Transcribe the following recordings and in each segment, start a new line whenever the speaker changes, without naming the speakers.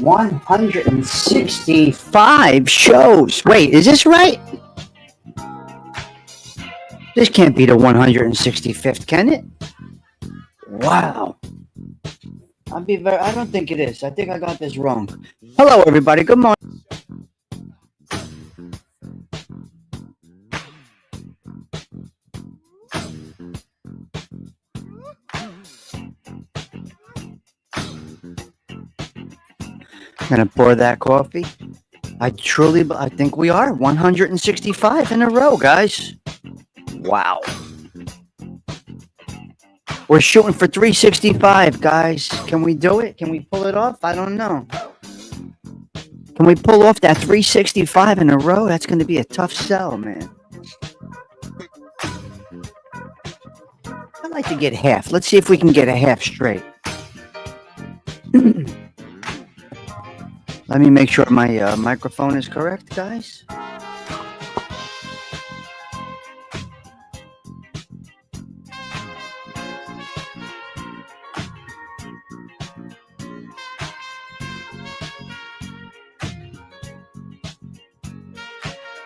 165 shows. Wait, is this right? This can't be the 165th, can it? Wow. I don't think it is. I think I got this wrong. Hello, everybody. Good morning. Gonna pour that coffee. I think we are 165 in a row, guys. Wow. We're shooting for 365, guys. Can we do it? Can we pull it off? I don't know. Can we pull off that 365 in a row? That's going to be a tough sell, man. I'd like to get half. Let's see if we can get a half straight. Let me make sure my microphone is correct, guys.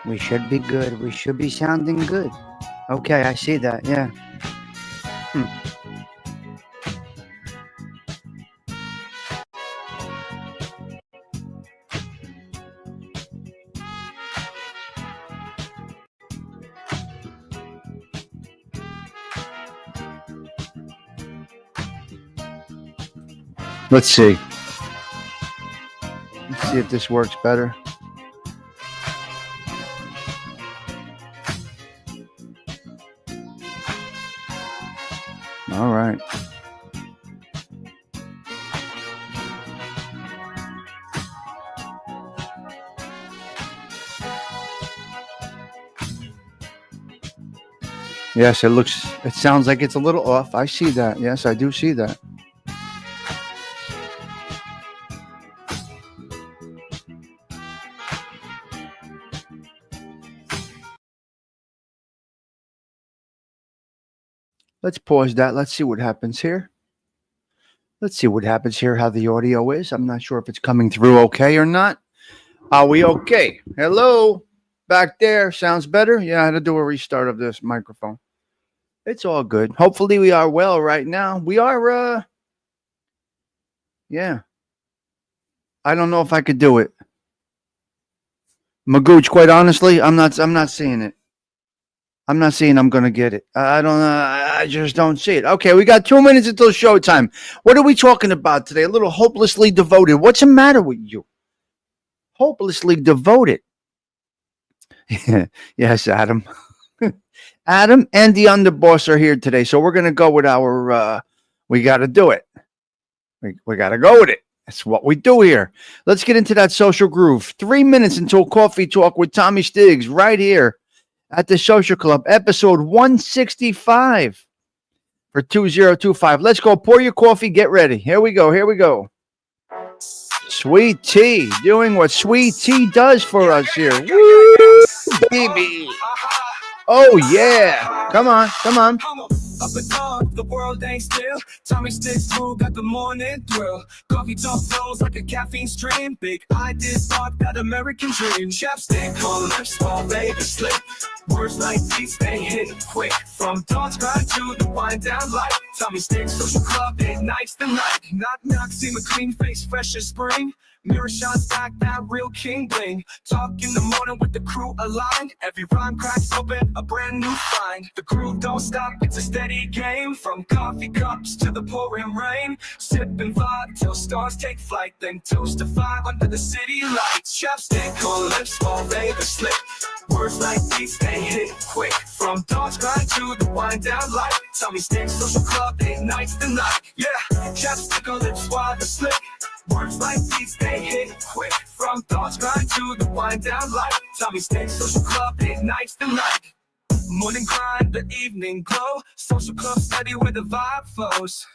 We should be good. We should be sounding good. Okay, I see that. Yeah. Let's see. Let's see if this works better. All right. Yes, it sounds like it's a little off. I see that. Yes, I do see that. Let's pause that. Let's see what happens here. How the audio is. I'm not sure if it's coming through okay or not. Are we okay? Hello? Back there. Sounds better? Yeah, I had to do a restart of this microphone. It's all good. Hopefully we are well right now. We are, yeah. I don't know if I could do it. Magooch, quite honestly, I'm not seeing it. I'm not saying I'm going to get it. I don't know. I just don't see it. Okay, we got 2 minutes until showtime. What are we talking about today? A little hopelessly devoted. What's the matter with you? Hopelessly devoted. Yes, Adam. Adam and the underboss are here today. So we're going to go with our, we got to do it. We got to go with it. That's what we do here. Let's get into that social groove. 3 minutes until Coffee Talk with Tommy Stigs right here at the Social Club, episode 165 for 2025. Let's go. Pour your coffee. Get ready. Here we go. Sweet tea. Doing what sweet tea does for us here. Woo, baby. Oh, yeah. Come on.
Up and on, the world ain't still. Tommy Stigs crew got the morning thrill. Coffee talk flows like a caffeine stream. Big ideas spark that American dream. Chapstick on lips, small baby slip. Words like these, they hit quick. From dawn's grind to the wind down light. Tommy Stigs social club, late nights the night. Knock, see my clean face, fresh as spring. Mirror shots back, that real king bling. Talk in the morning with the crew aligned. Every rhyme cracks open, a brand new find. The crew don't stop, it's a steady game. From coffee cups to the pouring rain. Sip and vibe till stars take flight. Then toast to 5 under the city lights. Chapstick on lips, small baby slip. Words like these, they hit quick. From dawn's grind to the wind down light. Tommy Stigs social club, late nights the night. Yeah, chapstick on lips while the slip. Words like these, they hit quick. From dawn's grind to the wind down light. Tommy Stigs social club, late nights the night. Morning grind, the evening glow. Social club steady where the vibe flows.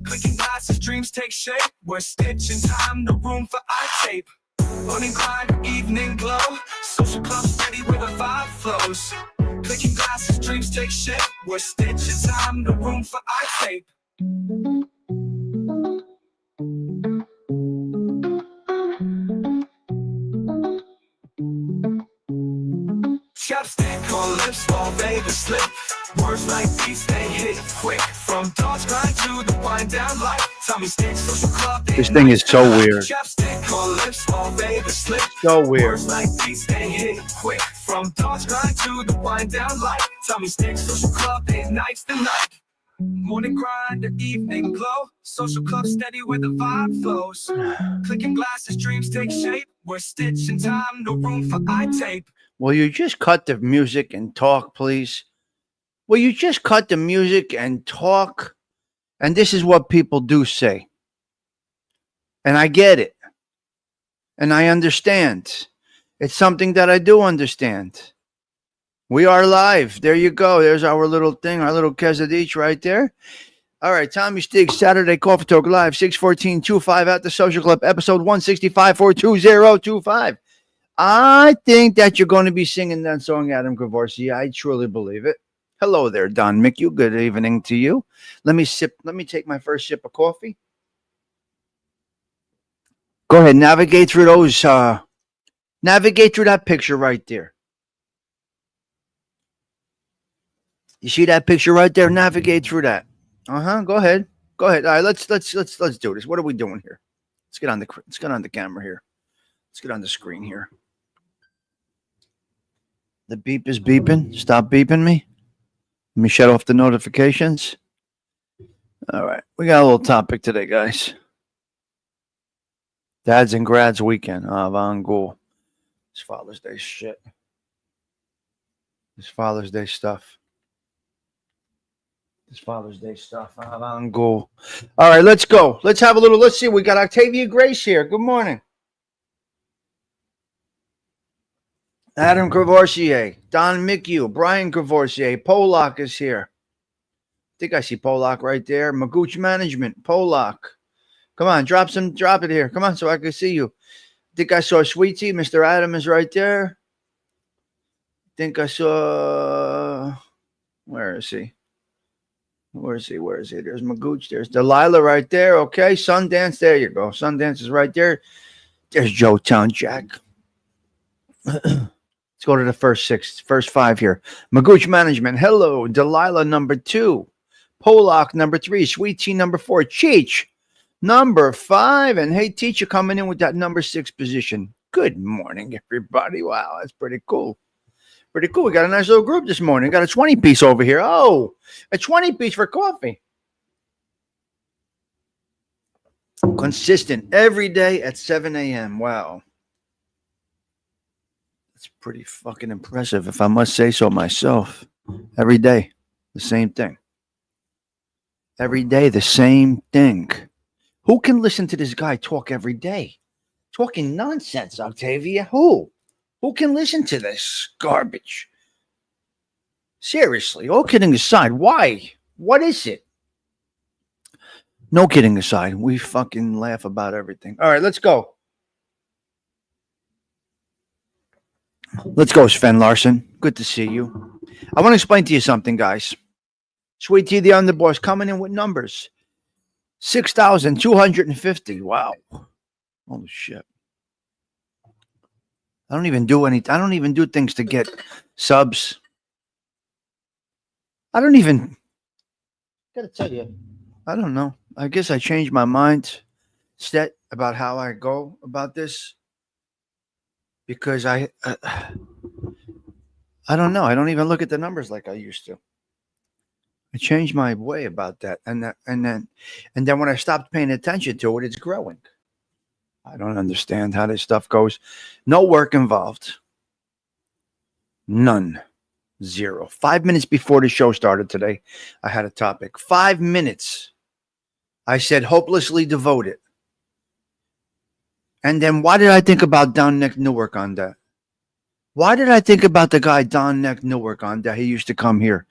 Clicking glasses, dreams take shape. We're stitching time, no room for eye tape. Morning grind, evening glow. Social club steady where the vibe flows. Clicking glasses, dreams take shape. We're stitching time, no room for eye tape. Chapstick on lips while they slip. Words like these, they hit quick. From Dodge grind to the wind down light. Tommy Stigs social club.
This thing is so weird.
Chapstick on lips while they slip.
So weird.
Words like these, they hit quick. From Dodge grind to the wind down light. Tommy Stigs social club. Day nights the night. Morning grind, the evening glow. Social club steady where the vibe flows. Clicking glasses, dreams take shape. We're stitching time, no room for eye tape.
Will you just cut the music and talk, please? Will you just cut the music and talk? And this is what people do say. And I get it. And I understand. It's something that I do understand. We are live. There you go. There's our little thing, our little quesadilla right there. All right, Tommy Stigs, Saturday Kawfee Talk Live, 614-25 at the Social Club, episode 165 for 2025. I think that you're going to be singing that song, Adam Kawfee. I truly believe it. Hello there, Don Mick. Good evening to you. Let me take my first sip of coffee. Go ahead, navigate through that picture right there. You see that picture right there? Navigate through that. Go ahead. All right, let's do this. What are we doing here? Let's get on the camera here. Let's get on the screen here. The beep is beeping. Stop beeping me. Let me shut off the notifications. All right, we got a little topic today, guys. Dads and Grads weekend. Van Gogh. It's Father's Day shit. It's Father's Day stuff. This Father's Day stuff. Van Gogh. All right, let's go. Let's see. We got Octavia Grace here. Good morning. Adam Kawfee, Don Mick, Brian Kawfee, Polak is here. I think I see Polak right there. Magooch Management, Polak. Come on, drop it here. Come on, so I can see you. I think I saw Sweetie. Mr. Adam is right there. I think I saw. Where is he? There's Magooch. There's Delilah right there. Okay, Sundance. There you go. Sundance is right there. There's Joe Town Jack. Let's go to the first five here. Magooch Management. Hello. Delilah number 2. Polak number 3. Sweet Tea number 4. Cheech number 5. And hey, teacher coming in with that number 6 position. Good morning, everybody. Wow, that's pretty cool. Pretty cool. We got a nice little group this morning. Got a 20-piece over here. Oh, a 20-piece for coffee. Consistent every day at 7 a.m. Wow. That's pretty fucking impressive, if I must say so myself. Every day, the same thing. Every day, the same thing. Who can listen to this guy talk every day? Talking nonsense, Octavia. Who? Who can listen to this garbage? Seriously, all kidding aside, why? What is it? No kidding aside, we fucking laugh about everything. All right, let's go. Let's go, Sven Larson. Good to see you. I want to explain to you something, guys. Sweet Tea, the underboss, coming in with numbers. 6,250. Wow. Holy shit. I don't even do things to get subs. Gotta tell you, I don't know. I guess I changed my mind set about how I go about this because I don't know. I don't even look at the numbers like I used to. I changed my way about that, and then when I stopped paying attention to it, it's growing. I don't understand how this stuff goes. No work involved. None. 0. 5 minutes before the show started today, I had a topic. 5 minutes. I said hopelessly devoted. And then why did I think about Don Neck Newark on that? Why did I think about the guy Don Neck Newark on that? He used to come here.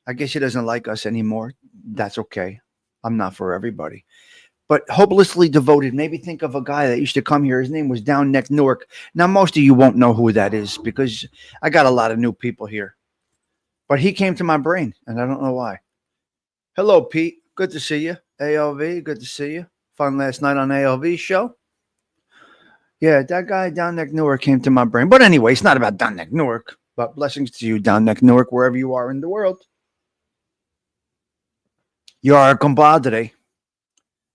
I guess he doesn't like us anymore. That's okay. I'm not for everybody. But hopelessly devoted, maybe think of a guy that used to come here. His name was Down Neck Newark. Now, most of you won't know who that is because I got a lot of new people here. But he came to my brain, and I don't know why. Hello, Pete. Good to see you. ALV, good to see you. Fun last night on ALV's show. Yeah, that guy, Down Neck Newark, came to my brain. But anyway, it's not about Down Neck Newark. But blessings to you down neck Newark, wherever you are in the world. You are a compadre.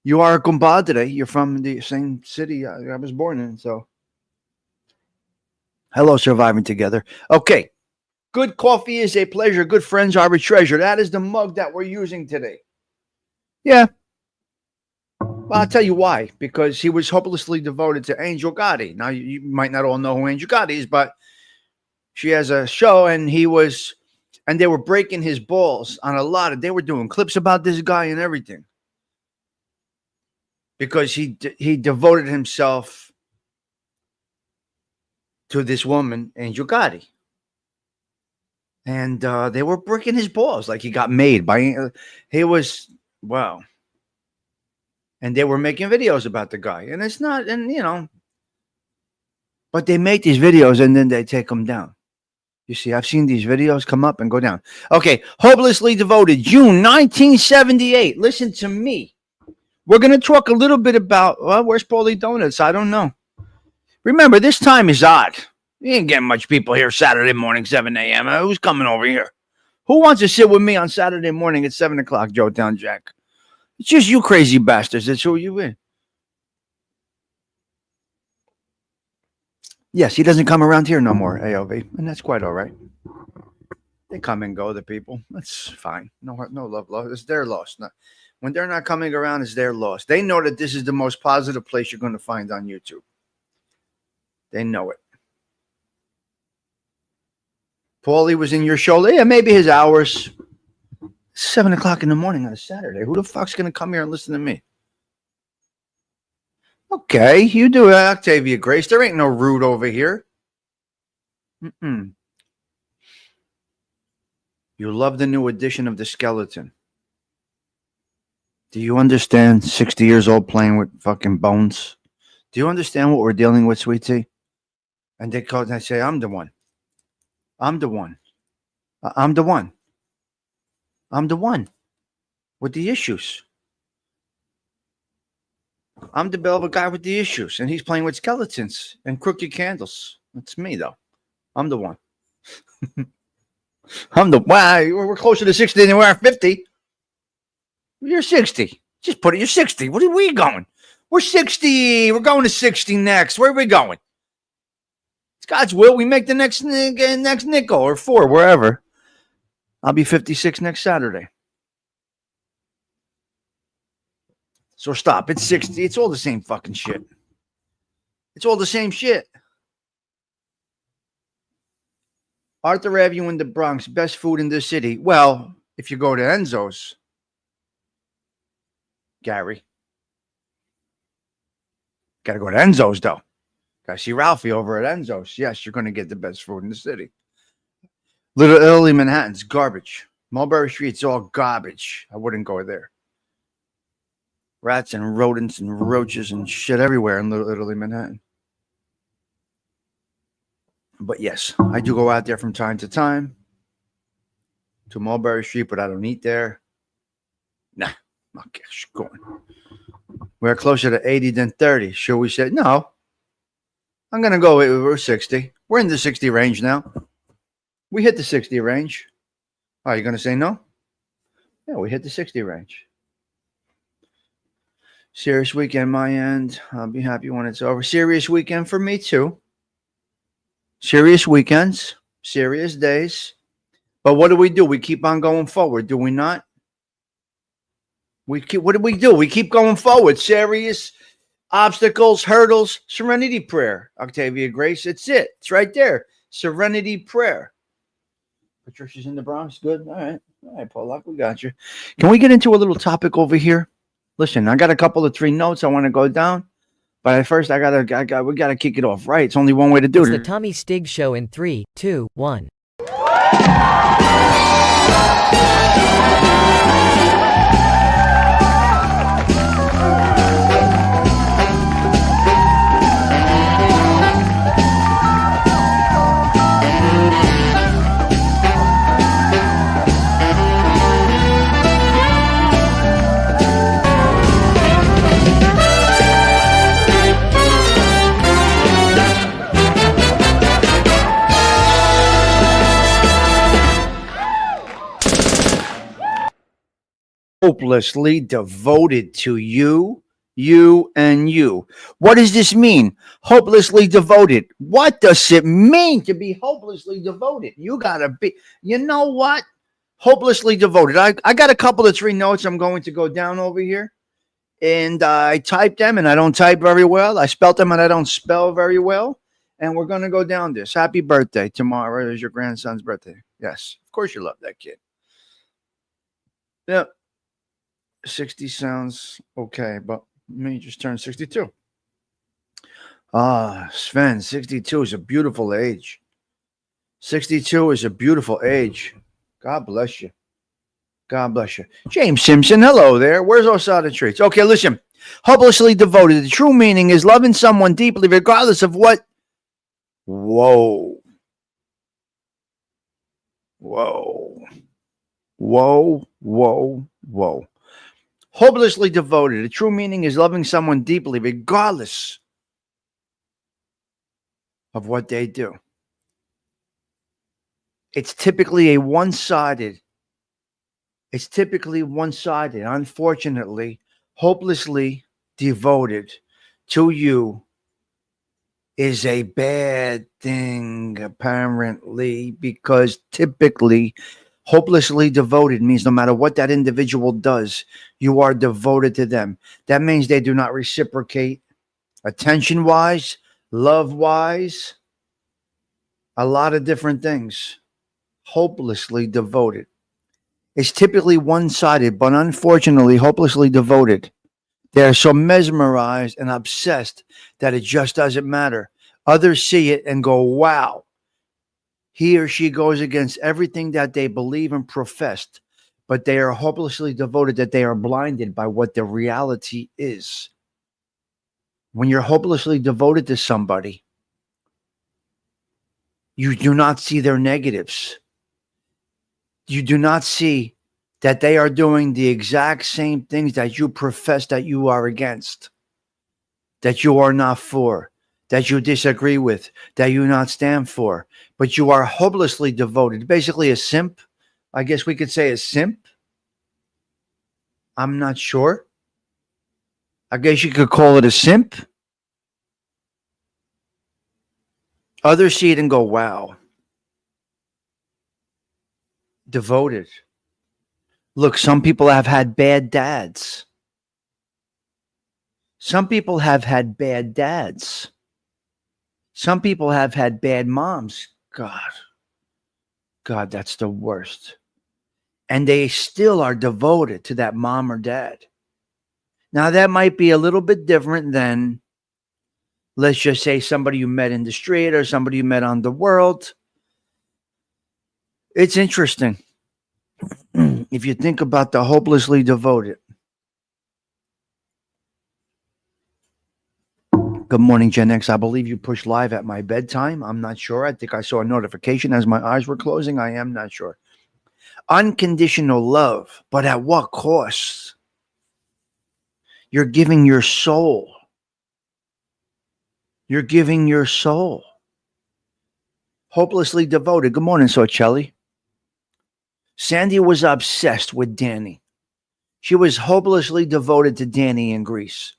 You are a compadre. You're from the same city I was born in. So, hello, surviving together. Okay. Good coffee is a pleasure. Good friends are a treasure. That is the mug that we're using today. Yeah. Well, I'll tell you why. Because he was hopelessly devoted to Angel Gotti. Now, you might not all know who Angel Gotti is, but she has a show, and they were breaking his balls on a lot of, they were doing clips about this guy and everything. Because he devoted himself to this woman, Angel Gotti. And they were breaking his balls like he got made by, he was, wow. And they were making videos about the guy. And it's not, and but they make these videos and then they take them down. You see, I've seen these videos come up and go down. Okay, hopelessly devoted, June 1978. Listen to me. We're going to talk a little bit about, well, where's Paulie Donuts? I don't know. Remember, this time is odd. You ain't getting much people here Saturday morning, 7 a.m. Who's coming over here? Who wants to sit with me on Saturday morning at 7 o'clock, Joe Town Jack? It's just you crazy bastards. That's who you in. Yes, he doesn't come around here no more, AOV, and that's quite all right. They come and go, the people. That's fine. No love lost. It's their loss. When they're not coming around, it's their loss. They know that this is the most positive place you're going to find on YouTube. They know it. Paulie was in your show. Yeah, maybe his hours. 7 o'clock in the morning on a Saturday. Who the fuck's going to come here and listen to me? Okay, you do it, Octavia Grace. There ain't no rude over here. You love the new edition of the skeleton. Do you understand 60 years old playing with fucking bones? Do you understand what we're dealing with, sweetie? And they call and they say, I'm the one. I'm the one. I'm the one. I'm the one with the issues. I'm the Belva guy with the issues, and he's playing with skeletons and crooked candles. That's me, though. I'm the one. I'm the one. We're closer to 60 than we are 50. You're 60. Just put it. You're 60. Where are we going? We're 60. We're going to 60 next. Where are we going? It's God's will. We make the next nickel or 4, wherever. I'll be 56 next Saturday. So stop. It's 60. It's all the same fucking shit. It's all the same shit. Arthur Avenue in the Bronx, best food in the city. Well, if you go to Enzo's, Gary. Got to go to Enzo's, though. Got to see Ralphie over at Enzo's. Yes, you're going to get the best food in the city. Little Italy, Manhattan's garbage. Mulberry Street's all garbage. I wouldn't go there. Rats and rodents and roaches and shit everywhere in Little Italy, Manhattan. But yes, I do go out there from time to time to Mulberry Street, but I don't eat there. Nah, okay, going. We're closer to 80 than 30. Should we say no? I'm going to go, we're 60. We're in the 60 range now. We hit the 60 range. Are you going to say no? Yeah, we hit the 60 range. Serious weekend, my end. I'll be happy when it's over. Serious weekend for me, too. Serious weekends, serious days. But what do? We keep on going forward, do we not? What do we do? We keep going forward. Serious obstacles, hurdles, serenity prayer. Octavia Grace, it's it. It's right there. Serenity prayer. Patricia's in the Bronx. Good. All right, Pollock, we got you. Can we get into a little topic over here? Listen, I got a couple of 3 notes I want to go down. But at first, we gotta kick it off, right? It's only one way to do it.
It's the Tommy Stigs Show in 3, 2, 1.
hopelessly devoted to you, you, and you. What does this mean? Hopelessly devoted. What does it mean to be hopelessly devoted? You gotta be, you know what? Hopelessly devoted. I got a couple of 3 notes I'm going to go down over here. And I typed them and I don't type very well. I spelt them and I don't spell very well. And we're going to go down this. Happy birthday. Tomorrow is your grandson's birthday. Yes. Of course you love that kid. Yep. 60 sounds okay, but me just turned 62. Sven, 62 is a beautiful age. 62 is a beautiful age. God bless you. God bless you. James Simpson, hello there. Where's Osada Treats? Okay, listen. Hopelessly devoted. The true meaning is loving someone deeply, regardless of what. Whoa. Whoa. Whoa. Whoa. Whoa. Hopelessly devoted. The true meaning is loving someone deeply, regardless of what they do. It's typically one-sided. Unfortunately, hopelessly devoted to you is a bad thing, apparently, because typically hopelessly devoted means no matter what that individual does, you are devoted to them. That means they do not reciprocate attention-wise, love-wise, a lot of different things. Hopelessly devoted. It's typically one-sided, but unfortunately, hopelessly devoted. They're so mesmerized and obsessed that it just doesn't matter. Others see it and go, wow. He or she goes against everything that they believe and professed, but they are hopelessly devoted that they are blinded by what the reality is. When you're hopelessly devoted to somebody, you do not see their negatives. You do not see that they are doing the exact same things that you profess that you are against, that you are not for, that you disagree with, that you not stand for, but you are hopelessly devoted. Basically a simp. I guess we could say a simp. I'm not sure. I guess you could call it a simp. Others see it and go, wow. Devoted. Look, some people have had bad dads. Some people have had bad dads. Some people have had bad moms. God, that's the worst. And they still are devoted to that mom or dad. Now, that might be a little bit different than, let's just say, somebody you met in the street or somebody you met on the world. It's interesting. If you think about the hopelessly devoted. Good morning, Gen X. I believe you pushed live at my bedtime. I'm not sure. I think I saw a notification as my eyes were closing. I am not sure. Unconditional love, but at what cost? You're giving your soul. You're giving your soul. Hopelessly devoted. Good morning, Sorcelli. Sandy was obsessed with Danny. She was hopelessly devoted to Danny in Greece.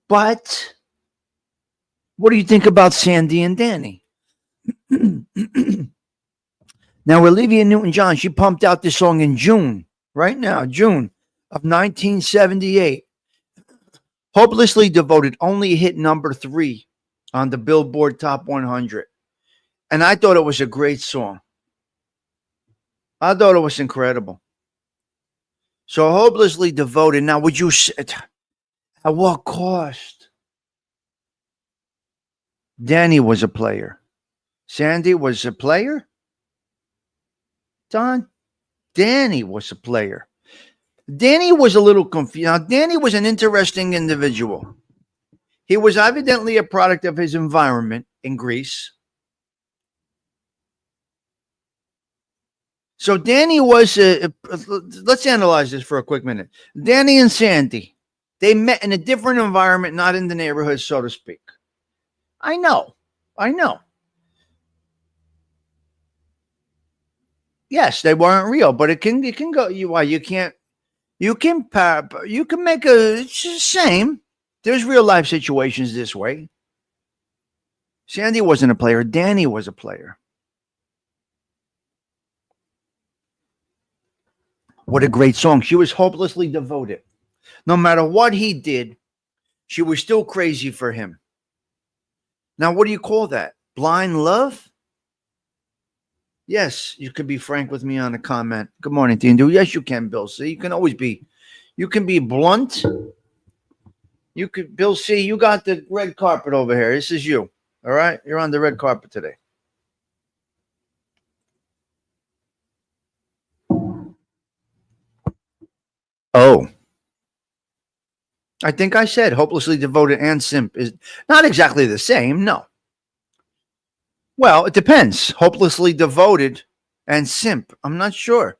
But what do you think about Sandy and Danny? Now, Olivia Newton-John, she pumped out this song in June, right now, June of 1978. Hopelessly Devoted only hit number 3 on the Billboard Top 100. And I thought it was a great song. I thought it was incredible. So hopelessly devoted. Now, would you say, at what cost? Danny was a player. Sandy was a player? Don? Danny was a player. Danny was a little confused. Now, Danny was an interesting individual. He was evidently a product of his environment in Greece. So Danny was, let's analyze this for a quick minute. Danny and Sandy, they met in a different environment, not in the neighborhood, so to speak. I know. Yes, they weren't real, but it can go. You can't. You can make a. It's the same. There's real life situations this way. Sandy wasn't a player. Danny was a player. What a great song. She was hopelessly devoted. No matter what he did, she was still crazy for him. Now, what do you call that? Blind love? Yes, you could be frank with me on a comment. Good morning, Tindu. Yes, you can, Bill C. You can always be. You can be blunt. You could, Bill C. You got the red carpet over here. This is you. All right, you're on the red carpet today. Oh, I think I said hopelessly devoted and simp is not exactly the same. No. Well, it depends. Hopelessly devoted and simp. I'm not sure.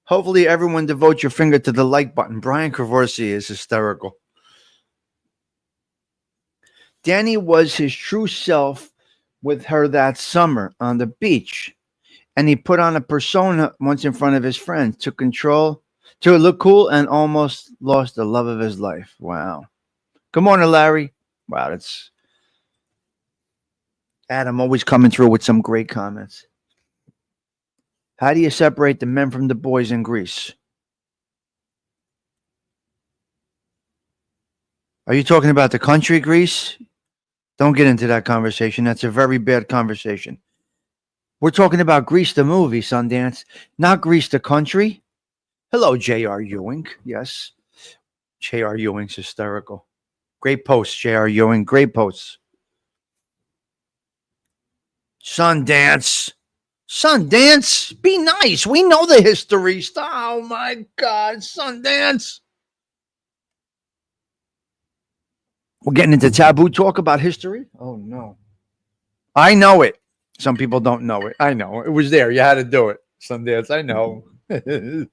Hopefully, everyone devote your finger to the like button. Brian Cavorsi is hysterical. Danny was his true self with her that summer on the beach, and he put on a persona once in front of his friends to look cool, and almost lost the love of his life. Wow. Good morning, Larry. Wow, that's Adam always coming through with some great comments. How do you separate the men from the boys in Greece? Are you talking about the country Greece? Don't get into that conversation. That's a very bad conversation. We're talking about Grease the movie, Sundance, not Grease the country. Hello, J.R. Ewing. Yes. J.R. Ewing's hysterical. Great posts, J.R. Ewing. Great posts. Sundance. Sundance. Be nice. We know the history. Oh, my God. Sundance. We're getting into taboo talk about history? Oh, no. I know it. Some people don't know it. I know. It was there. You had to do it. Sundance. I know. You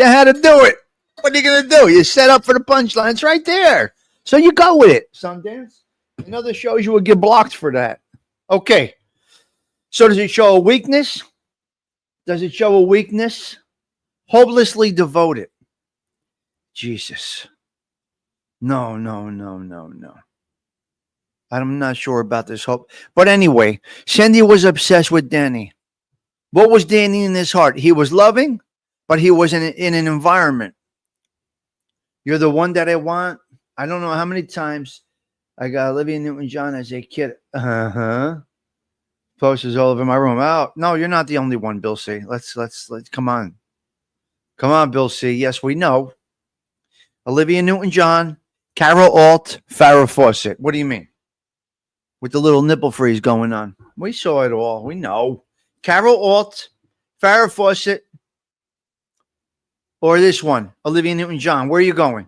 had to do it. What are you going to do? You set up for the punchline. It's right there. So you go with it, Sundance. In other shows, you would get blocked for that. Okay. So does it show a weakness? Does it show a weakness? Hopelessly devoted. Jesus. No. I'm not sure about this hope. But anyway, Sandy was obsessed with Danny. What was Danny in his heart? He was loving, but he was in an environment. You're the one that I want. I don't know how many times I got Olivia Newton-John as a kid. Posters all over my room. Oh, no, you're not the only one, Bill C. Let's come on. Come on, Bill C. Yes, we know. Olivia Newton-John, Carol Alt, Farrah Fawcett. What do you mean? With the little nipple freeze going on. We saw it all. We know. Carol Alt, Farrah Fawcett, or this one, Olivia Newton-John. Where are you going?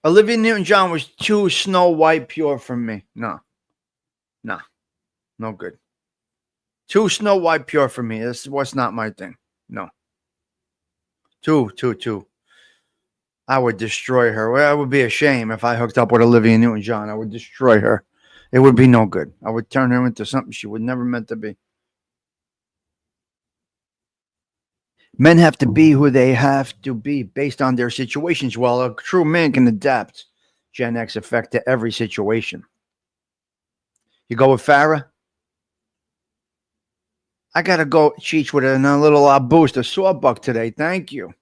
Olivia Newton-John was too Snow White pure for me. No good. Too Snow White pure for me. This was not my thing. No. Too. I would destroy her. Well, it would be a shame if I hooked up with Olivia Newton-John. I would destroy her. It would be no good. I would turn her into something she would never meant to be. Men have to be who they have to be based on their situations. While a true man can adapt Gen X effect to every situation. You go with Farrah? I got to go, Cheech, with a little boost, a sawbuck today. Thank you.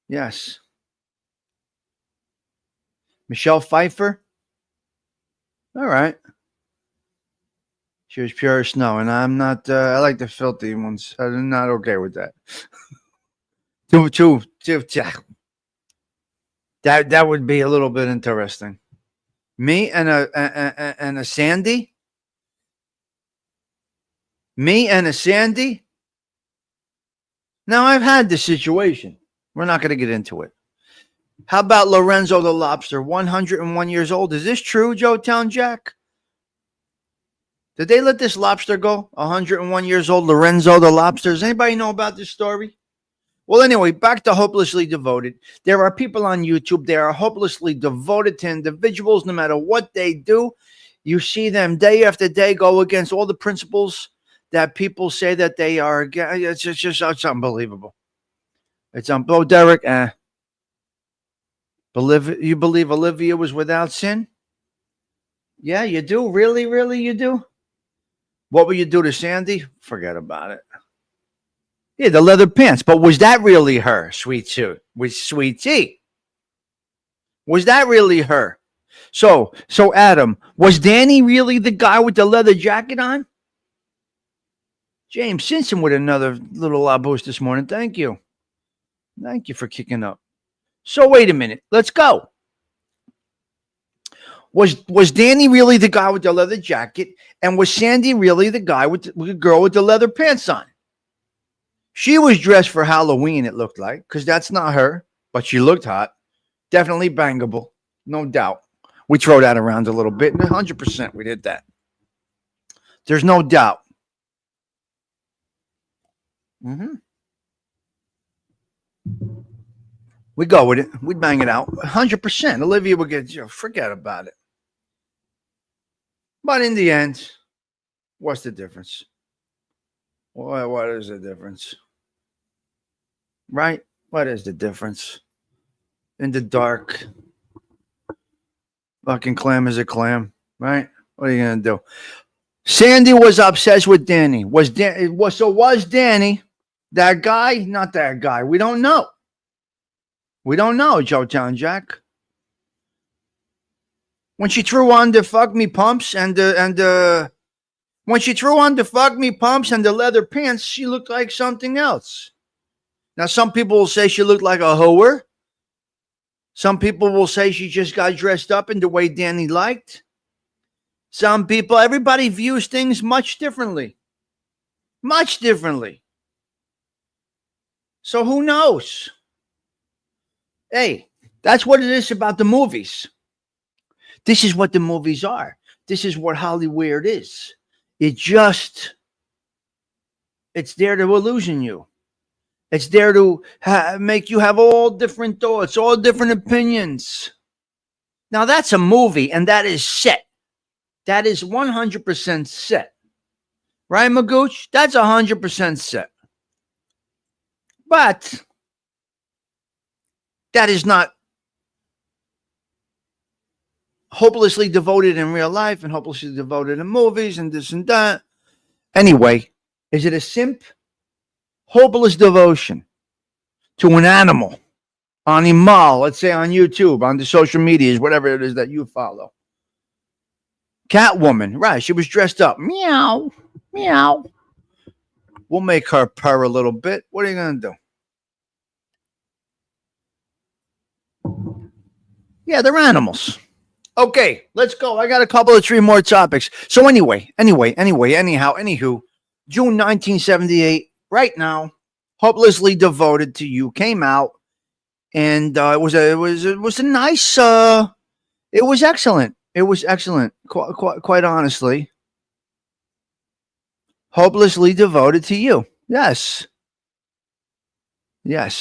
Yes. Michelle Pfeiffer? All right. She was pure as snow, and I'm not, I like the filthy ones. I'm not okay with that. That would be a little bit interesting. Me and a Sandy? Me and a Sandy? Now, I've had this situation. We're not going to get into it. How about Lorenzo the Lobster, 101 years old? Is this true, Joe Town Jack? Did they let this lobster go? 101 years old, Lorenzo the Lobster. Does anybody know about this story? Well, anyway, back to hopelessly devoted. There are people on YouTube. They are hopelessly devoted to individuals no matter what they do. You see them day after day go against all the principles that people say that they are. It's unbelievable. It's oh, Derek. You believe Olivia was without sin? Yeah, you do. Really, really, you do. What will you do to Sandy? Forget about it. Yeah, the leather pants. But was that really her, sweet tea? Was that really her? So Adam, was Danny really the guy with the leather jacket on? James Simpson with another little boost this morning. Thank you. Thank you for kicking up. So wait a minute. Let's go. Was Danny really the guy with the leather jacket? And was Sandy really the guy with the girl with the leather pants on? She was dressed for Halloween, it looked like, because that's not her, but she looked hot. Definitely bangable, no doubt. We throw that around a little bit, and 100% we did that. There's no doubt. We go with it. We'd bang it out. 100%. Olivia would get, forget about it. But in the end, what's the difference? What is the difference? Right? What is the difference? In the dark, fucking clam is a clam, right? What are you gonna do? Sandy was obsessed with Danny. Was Danny that guy? Not that guy. We don't know. We don't know, Joe Town Jack. When she threw on the fuck me pumps and when she threw on the fuck me pumps and the leather pants, she looked like something else. Now some people will say she looked like a whore. Some people will say she just got dressed up in the way Danny liked. Some people, everybody views things much differently. Much differently. So who knows? Hey, that's what it is about the movies. This is what the movies are. This is what Hollywood is. It's there to illusion you. It's there to make you have all different thoughts, all different opinions. Now, that's a movie, and that is set. That is 100% set. Right, Magooch? That's 100% set. But that is not hopelessly devoted in real life and hopelessly devoted in movies and this and that. Anyway, is it a simp? Hopeless devotion to an animal, animal, let's say on YouTube, on the social medias, whatever it is that you follow. Catwoman, right? She was dressed up. Meow, meow. We'll make her purr a little bit. What are you going to do? Yeah, they're animals. Okay, let's go. I got a couple of 3 more topics. So anyhow, anywho, June 1978. Right now, Hopelessly Devoted to You came out, and it was a nice. It was excellent. It was excellent. Quite honestly, Hopelessly Devoted to You. Yes.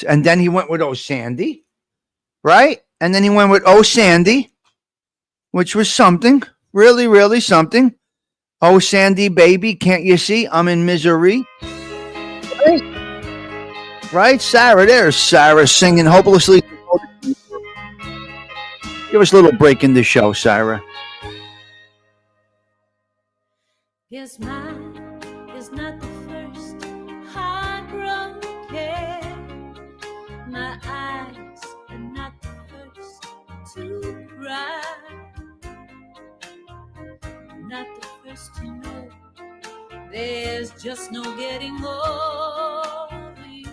And then he went with Oh Sandy, right? And then he went with Oh Sandy, which was something, really, really something. Oh Sandy, baby, can't you see I'm in misery? Right, Sarah? There's Sarah singing Hopelessly Devoted to You. Give us a little break in the show, Sarah.
Yes, mine is not the first heartbroken. My eyes are not the first to cry. Not the first to know there's just no getting over you.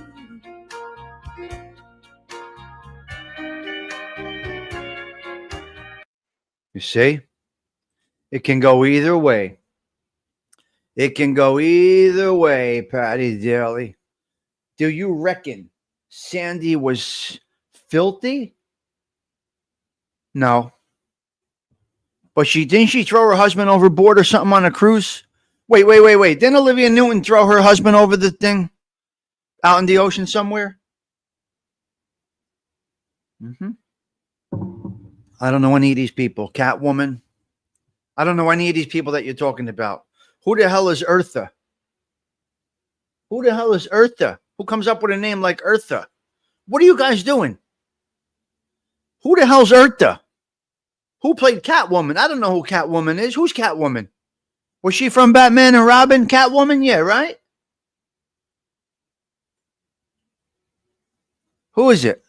You see? It can go either way. It can go either way, Patty Daly. Do you reckon Sandy was filthy? No. But didn't she throw her husband overboard or something on a cruise? Wait. Didn't Olivia Newton throw her husband over the thing out in the ocean somewhere? I don't know any of these people. Catwoman. I don't know any of these people that you're talking about. Who the hell is Eartha? Who the hell is Eartha? Who comes up with a name like Eartha? What are you guys doing? Who the hell's Eartha? Who played Catwoman? I don't know who Catwoman is. Who's Catwoman? Was she from Batman and Robin? Catwoman? Yeah, right? Who is it?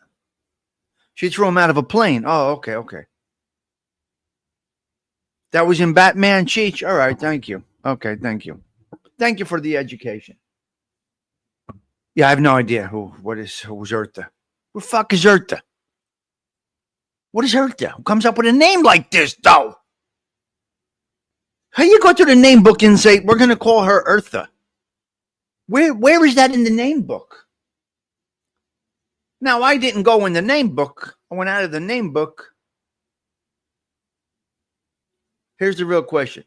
She threw him out of a plane. Oh, okay, okay. That was in Batman Cheech. All right, thank you. Okay, thank you. Thank you for the education. Yeah, I have no idea who's Eartha. Who the fuck is Eartha? What is Eartha? Who comes up with a name like this, though? How you go to the name book and say, we're going to call her Eartha? Where is that in the name book? Now, I didn't go in the name book. I went out of the name book. Here's the real question.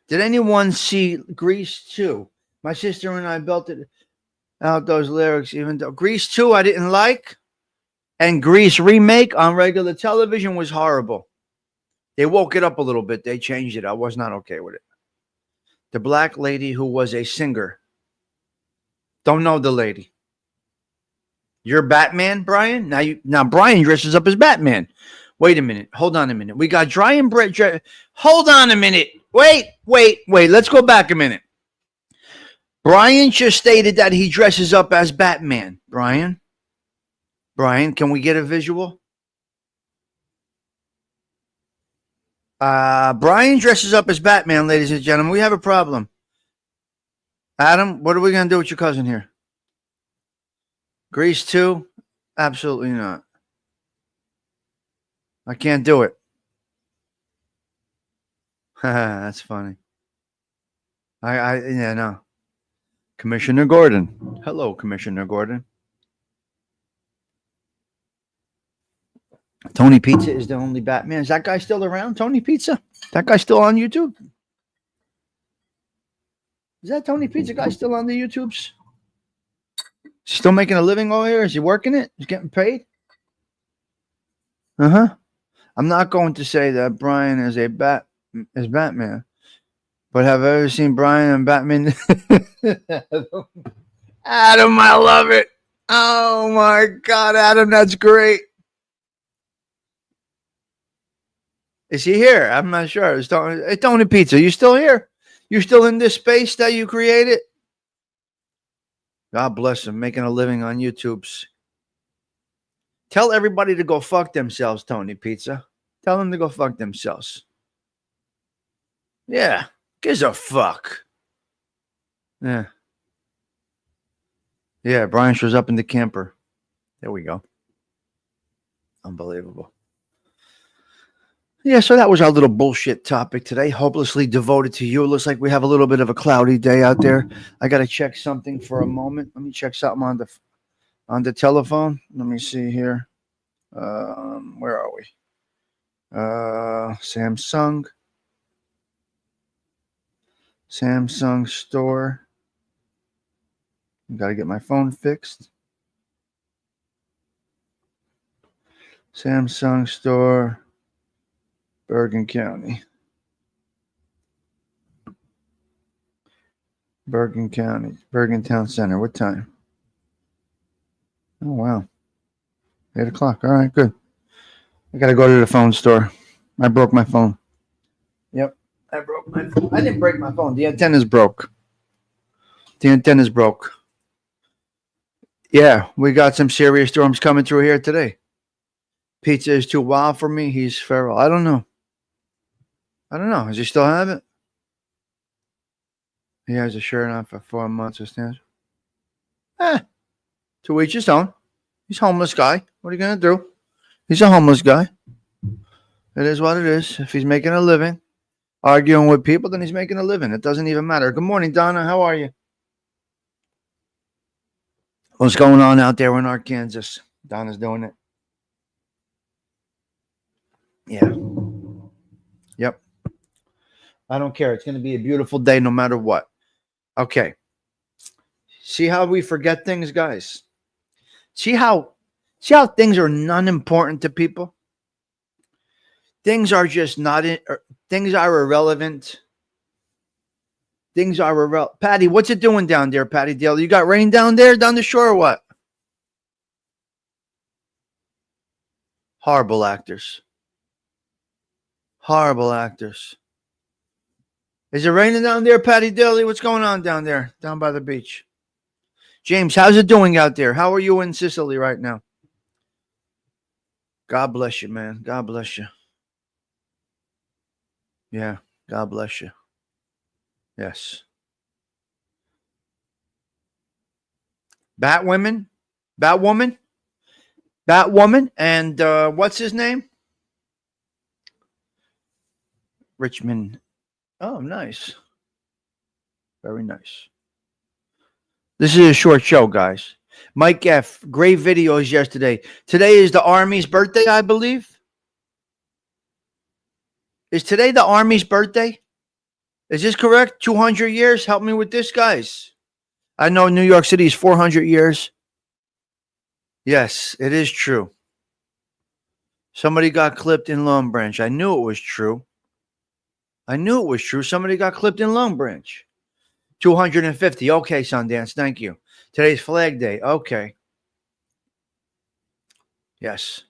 Did anyone see Grease 2? My sister and I belted out those lyrics, even though Grease 2 I didn't like, and Grease remake on regular television was horrible. They woke it up a little bit. They changed it. I was not okay with it. The black lady who was a singer. Don't know the lady. You're Batman, Brian? Now Brian dresses up as Batman. Wait a minute. Hold on a minute. We got Brian Brett. Hold on a minute. Wait. Let's go back a minute. Brian just stated that he dresses up as Batman. Brian, can we get a visual? Brian dresses up as Batman, ladies and gentlemen. We have a problem. Adam, what are we going to do with your cousin here? Grease 2? Absolutely not. I can't do it. That's funny. Yeah, no. Commissioner Gordon. Hello, Commissioner Gordon. Tony Pizza is the only Batman. Is that guy still around? Tony Pizza? That guy still on YouTube? Is that Tony Pizza guy still on the YouTubes? Is he still making a living over here? Is he working it? He's getting paid? Uh-huh. I'm not going to say that Brian is Batman. But have I ever seen Brian and Batman? Adam, I love it. Oh my God, Adam, that's great. Is he here? I'm not sure. Hey, Tony Pizza, you still here? You still in this space that you created? God bless him, making a living on YouTube's. Tell everybody to go fuck themselves, Tony Pizza. Tell them to go fuck themselves. Yeah, gives a fuck. Yeah. Yeah, Brian shows up in the camper. There we go. Unbelievable. Yeah, so that was our little bullshit topic today. Hopelessly devoted to you. It looks like we have a little bit of a cloudy day out there. I got to check something for a moment. Let me check something on the telephone. Let me see here. Where are we? Samsung store. Got to get my phone fixed. Samsung store, Bergen County. Bergen Town Center. What time? Oh, wow. 8 o'clock. All right, good. I got to go to the phone store. I broke my phone. Yep. I broke my phone. I didn't break my phone. The antenna's broke. Yeah, we got some serious storms coming through here today. Pizza is too wild for me. He's feral. I don't know. Does he still have it? He has a shirt on for 4 months or stands. To each his own. He's a homeless guy. What are you going to do? He's a homeless guy. It is what it is. If he's making a living, arguing with people, then he's making a living. It doesn't even matter. Good morning, Donna. How are you? What's going on out there in Arkansas? Donna's doing it. Yeah. Yep. I don't care. It's going to be a beautiful day no matter what. Okay. See how we forget things, guys? See how things are non-important to people? Things are just not in, things are irrelevant. Things are irrelevant. Patty, what's it doing down there, Patty Dale? You got rain down there, down the shore, or what? Horrible actors. Horrible actors. Is it raining down there, Patty Dale? What's going on down there, down by the beach? James, how's it doing out there? How are you in Sicily right now? God bless you, man. God bless you. Yeah, God bless you. Yes. Batwoman, and what's his name? Richmond. Oh, nice. Very nice. This is a short show, guys. Mike F. Great videos yesterday. Today is the Army's birthday, I believe. Is today the Army's birthday? Is this correct? 200 years? Help me with this, guys. I know New York City is 400 years. Yes, it is true. Somebody got clipped in Long Branch. I knew it was true. Somebody got clipped in Long Branch. 250. Okay, Sundance. Thank you. Today's Flag Day. Okay. Yes.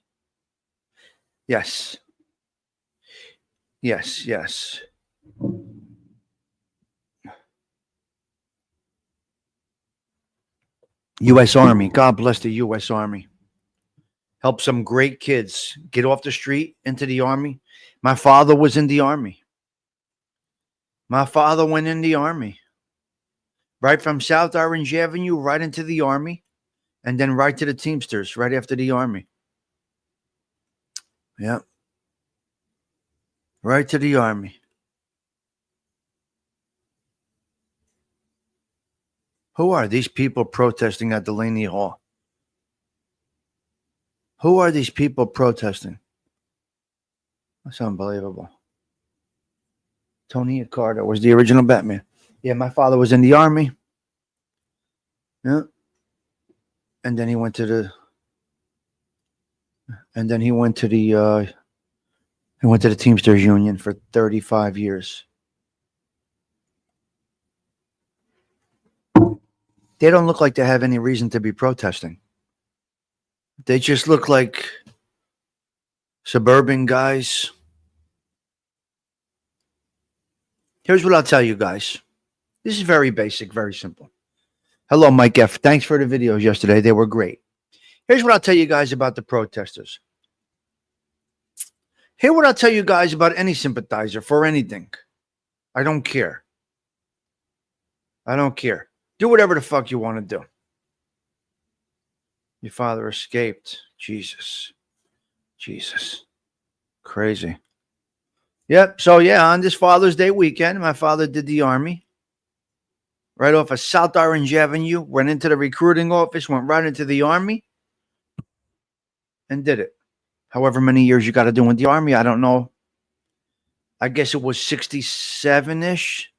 Yes. Yes. Yes. U.S. Army. God bless the U.S. Army. Help some great kids get off the street into the Army. My father was in the Army. My father went in the Army. Right from South Orange Avenue, right into the Army, and then right to the Teamsters, right after the Army. Yeah. Right to the Army. Who are these people protesting at Delaney Hall? Who are these people protesting? That's unbelievable. Tony Accardo was the original Batman. Yeah, my father was in the Army. Yeah. And then he went to the Teamsters Union for 35 years. They don't look like they have any reason to be protesting. They just look like suburban guys. Here's what I'll tell you guys. This is very basic, very simple. Hello, Mike F. Thanks for the videos yesterday. They were great. Here's what I'll tell you guys about the protesters. Here's what I'll tell you guys about any sympathizer for anything. I don't care. I don't care. Do whatever the fuck you want to do. Your father escaped. Jesus. Crazy. Yep. So, yeah, on this Father's Day weekend, my father did the Army. Right off of South Orange Avenue. Went into the recruiting office. Went right into the Army. And did it. However many years you got to do in the Army, I don't know. I guess it was 67-ish.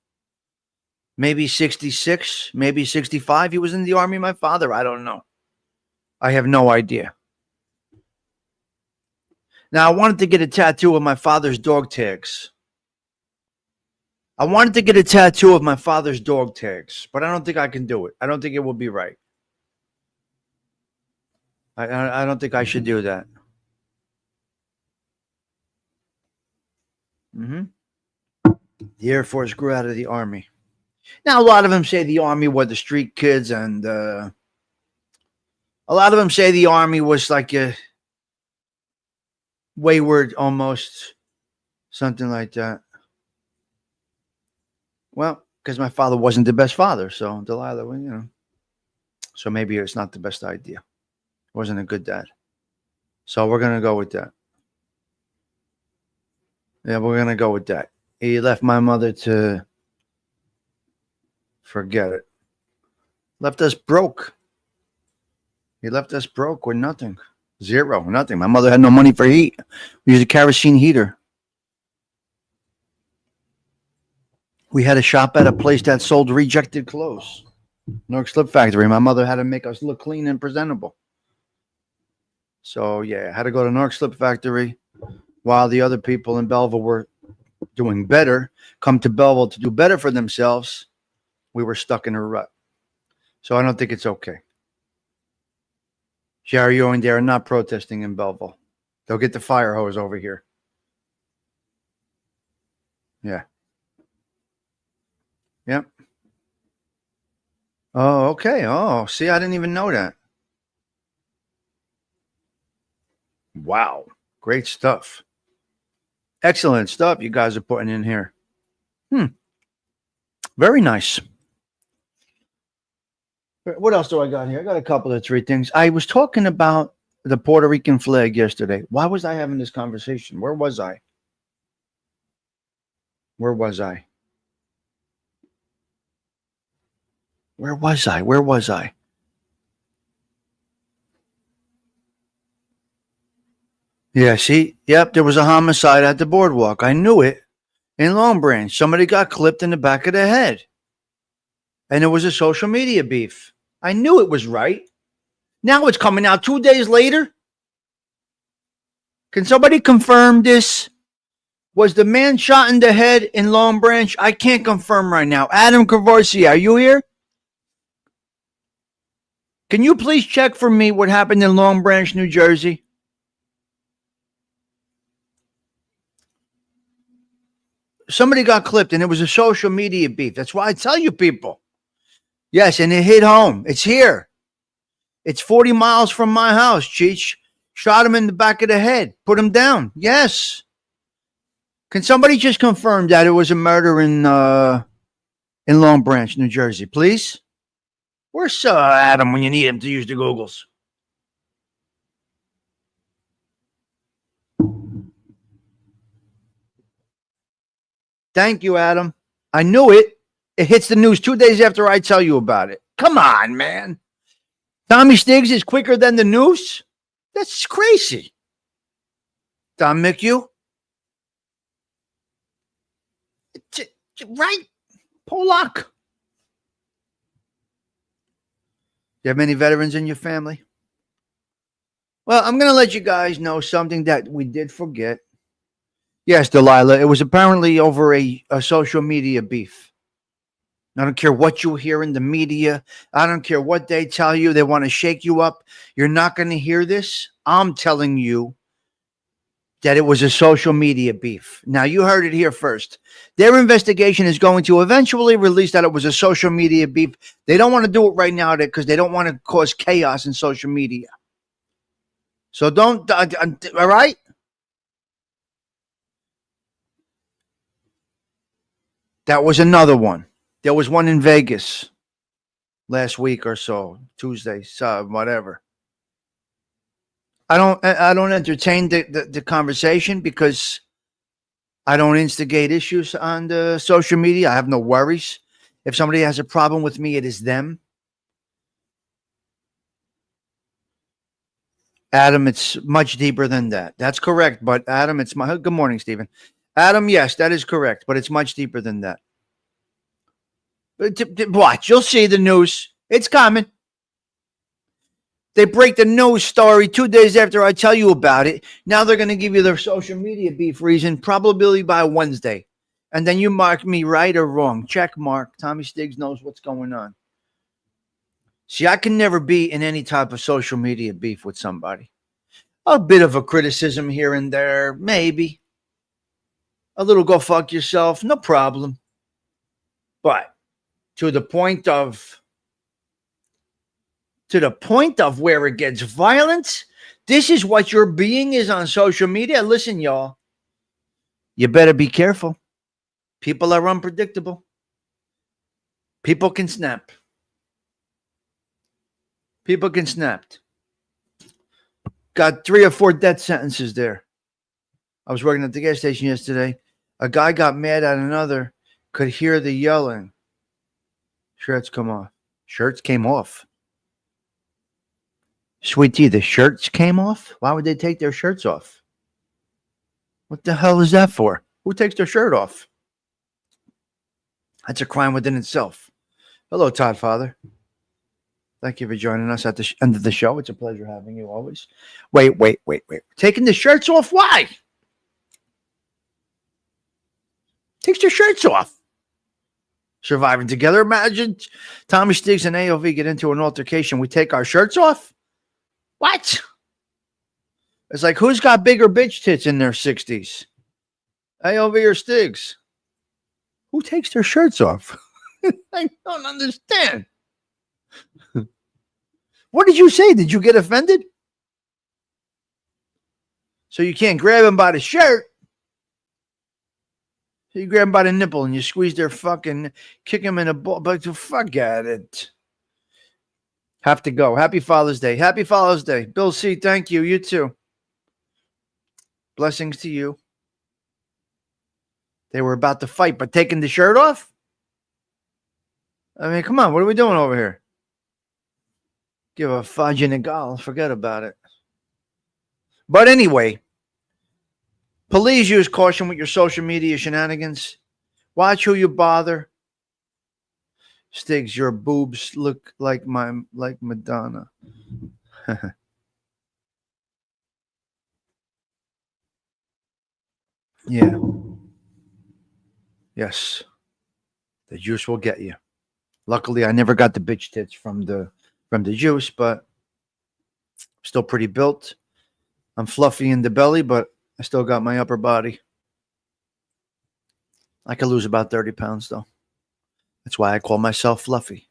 Maybe 66. Maybe 65. He was in the Army, my father. I don't know. I have no idea. Now, I wanted to get a tattoo of my father's dog tags. But I don't think I can do it. I don't think it will be right. I don't think I should do that. The Air Force grew out of the Army. Now, a lot of them say the Army were the street kids, and a lot of them say the Army was like a wayward, almost something like that. Well, because my father wasn't the best father, so Delilah, well, you know. So maybe it's not the best idea. Wasn't a good dad. So we're going to go with that. Yeah, we're going to go with that. He left my mother to forget it. Left us broke. He left us broke with nothing. Zero, nothing. My mother had no money for heat. We used a kerosene heater. We had a shop at a place that sold rejected clothes. Newark Slip Factory. My mother had to make us look clean and presentable. So, yeah, I had to go to Newark Slip Factory, while the other people in Belleville were doing better, come to Belleville to do better for themselves, we were stuck in a rut. So I don't think it's okay. Jerry and they are not protesting in Belleville. They'll get the fire hose over here. Yeah. Yep. Oh, okay. Oh, see, I didn't even know that. Wow. Great stuff. Excellent stuff you guys are putting in here. Very nice. What else do I got here? I got a couple of 3 things. I was talking about the Puerto Rican flag yesterday. Why was I having this conversation? Where was I? Where was I? Where was I? Where was I? Yeah, see? Yep, there was a homicide at the boardwalk. I knew it. In Long Branch, somebody got clipped in the back of the head. And it was a social media beef. I knew it was right. Now it's coming out 2 days later. Can somebody confirm this? Was the man shot in the head in Long Branch? I can't confirm right now. Adam Cavorsi, are you here? Can you please check for me what happened in Long Branch, New Jersey? Somebody got clipped and it was a social media beef. That's why I tell you people. Yes, and it hit home. It's here. It's 40 miles from my house, Cheech. Shot him in the back of the head. Put him down. Yes. Can somebody just confirm that it was a murder in Long Branch, New Jersey, please? Where's Adam when you need him to use the Googles? Thank you, Adam. I knew it. It hits the news 2 days after I tell you about it. Come on, man. Tommy Stigs is quicker than the news? That's crazy. Don McHugh? Right? Polak. You have many veterans in your family? Well, I'm going to let you guys know something that we did forget. Yes, Delilah, it was apparently over a social media beef. I don't care what you hear in the media. I don't care what they tell you. They want to shake you up. You're not going to hear this. I'm telling you that it was a social media beef. Now, you heard it here first. Their investigation is going to eventually release that it was a social media beef. They don't want to do it right now because they don't want to cause chaos in social media. So don't, all right? That was another one. There was one in Vegas last week or so, Tuesday, whatever. I don't entertain the conversation because I don't instigate issues on the social media. I have no worries. If somebody has a problem with me, it is them. Adam, it's much deeper than that. That's correct. But Adam, it's my good morning, Stephen. Adam, yes, that is correct, but it's much deeper than that. Watch, you'll see the news. It's coming. They break the news story 2 days after I tell you about it. Now they're going to give you their social media beef reason, probably by Wednesday. And then you mark me right or wrong. Check mark. Tommy Stigs knows what's going on. See, I can never be in any type of social media beef with somebody. A bit of a criticism here and there, maybe. A little go fuck yourself, no problem. But to the point of where it gets violent, this is what your being is on social media. Listen, y'all, you better be careful. People are unpredictable. People can snap. People can snap. Got 3 or 4 death sentences there. I was working at the gas station yesterday. A guy got mad at another, could hear the yelling. Shirts come off. Shirts came off. Sweet tea, the shirts came off? Why would they take their shirts off? What the hell is that for? Who takes their shirt off? That's a crime within itself. Hello, Todd Father. Thank you for joining us at the end of the show. It's a pleasure having you always. Wait. Taking the shirts off? Why? Takes their shirts off. Surviving together. Imagine Tommy Stigs and AOV get into an altercation. We take our shirts off? What? It's like, who's got bigger bitch tits in their 60s? AOV or Stigs? Who takes their shirts off? I don't understand. What did you say? Did you get offended? So you can't grab him by the shirt. So you grab him by the nipple and you squeeze their fucking, kick him in the ball. But fuck at it. Have to go. Happy Father's Day. Happy Father's Day. Bill C., thank you. You too. Blessings to you. They were about to fight, but taking the shirt off? I mean, come on. What are we doing over here? Give a fudge and a gall. Forget about it. But anyway, please use caution with your social media shenanigans. Watch who you bother. Stigs, your boobs look like Madonna. Yeah. Yes. The juice will get you. Luckily, I never got the bitch tits from the juice, but still pretty built. I'm fluffy in the belly, but I still got my upper body. I could lose about 30 pounds, though. That's why I call myself fluffy.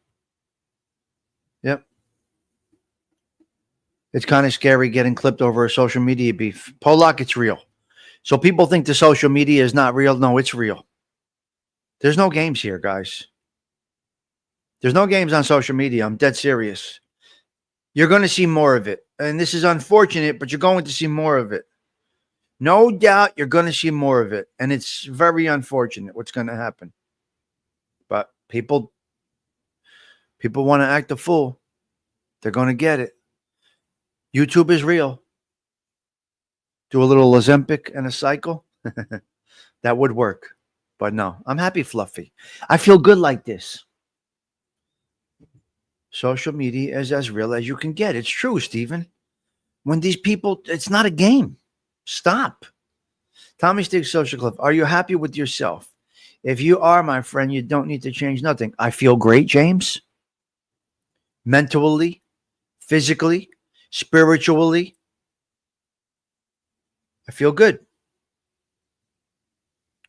Yep. It's kind of scary getting clipped over a social media beef. Polak, it's real. So people think the social media is not real. No, it's real. There's no games here, guys. There's no games on social media. I'm dead serious. You're going to see more of it. And this is unfortunate, but you're going to see more of it. No doubt you're going to see more of it. And it's very unfortunate what's going to happen. But people want to act a fool. They're going to get it. YouTube is real. Do a little Ozempic and a cycle. That would work. But no, I'm happy fluffy. I feel good like this. Social media is as real as you can get. It's true, Stephen. When these people, it's not a game. Stop. Tommy Sticks Social Club. Are you happy with yourself? If you are, my friend, you don't need to change nothing. I feel great, James. Mentally, physically, spiritually. I feel good.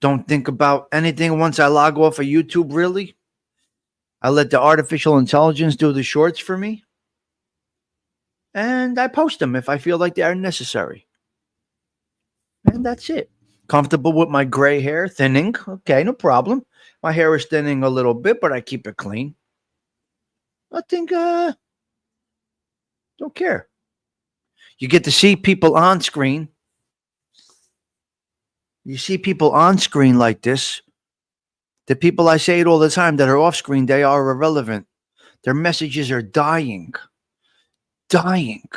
Don't think about anything once I log off of YouTube, really. I let the artificial intelligence do the shorts for me. And I post them if I feel like they are necessary. And that's it. Comfortable with my gray hair, thinning. Okay, no problem. My hair is thinning a little bit, but I keep it clean. I think, don't care. You get to see people on screen. You see people on screen like this. The people, I say it all the time, that are off screen, they are irrelevant. Their messages are dying. Dying.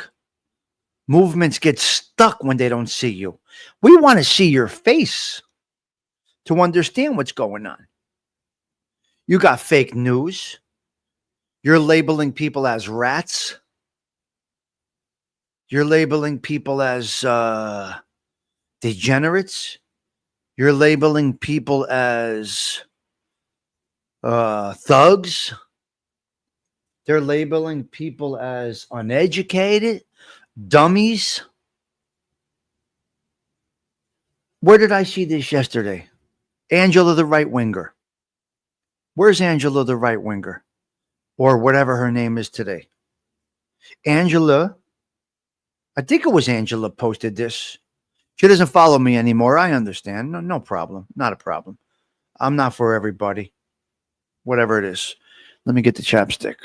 Movements get stuck when they don't see you. We want to see your face to understand what's going on. You got fake news. You're labeling people as rats. You're labeling people as degenerates. You're labeling people as thugs. They're labeling people as uneducated, dummies. Where did I see this yesterday? Angela the right winger. Where's Angela the right winger? Or whatever her name is today. Angela, I think it was Angela posted this. She doesn't follow me anymore. I understand. No problem. Not a problem. I'm not for everybody. Whatever it is. Let me get the chapstick.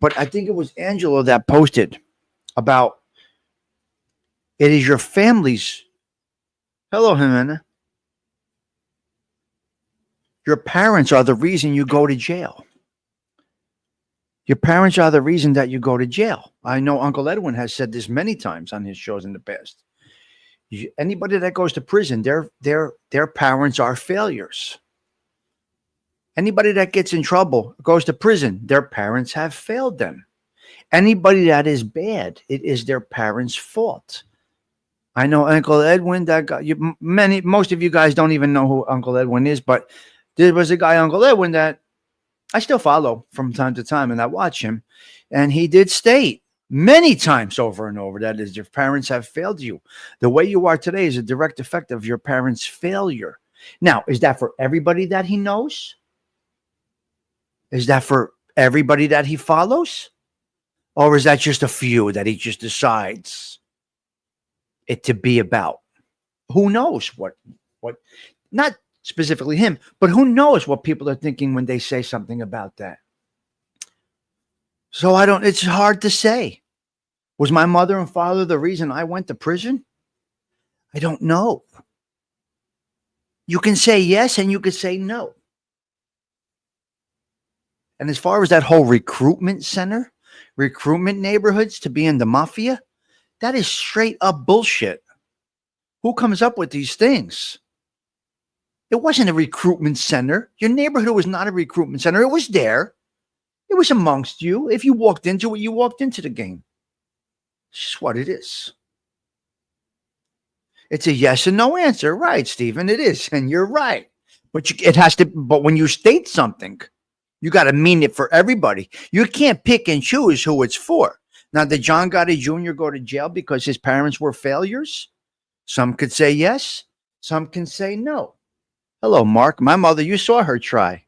But I think it was Angela that posted about it is your family's. Hello, Jimena. Your parents are the reason you go to jail. Your parents are the reason that you go to jail. I know Uncle Edwin has said this many times on his shows in the past. Anybody that goes to prison, their parents are failures. Anybody that gets in trouble, goes to prison, their parents have failed them. Anybody that is bad, it is their parents' fault. I know Uncle Edwin, that guy, most of you guys don't even know who Uncle Edwin is, but There was a guy, Uncle Edwin, that I still follow from time to time, and I watch him. And he did state many times over and over that is, your parents have failed you. The way you are today is a direct effect of your parents' failure. Now, is that for everybody that he knows? Is that for everybody that he follows? Or is that just a few that he just decides it to be about? Who knows what, not specifically him, but who knows what people are thinking when they say something about that? So it's hard to say. Was my mother and father the reason I went to prison? I don't know. You can say yes and you could say no. And as far as that whole recruitment center, recruitment neighborhoods to be in the mafia, that is straight up bullshit. Who comes up with these things? It wasn't a recruitment center. Your neighborhood was not a recruitment center. It was there. It was amongst you. If you walked into it, you walked into the game. It's just what it is. It's a yes and no answer. Right, Stephen, it is. And you're right. But but when you state something, you got to mean it for everybody. You can't pick and choose who it's for. Now, did John Gotti Jr. go to jail because his parents were failures? Some could say yes. Some can say no. Hello, Mark. My mother, you saw her try.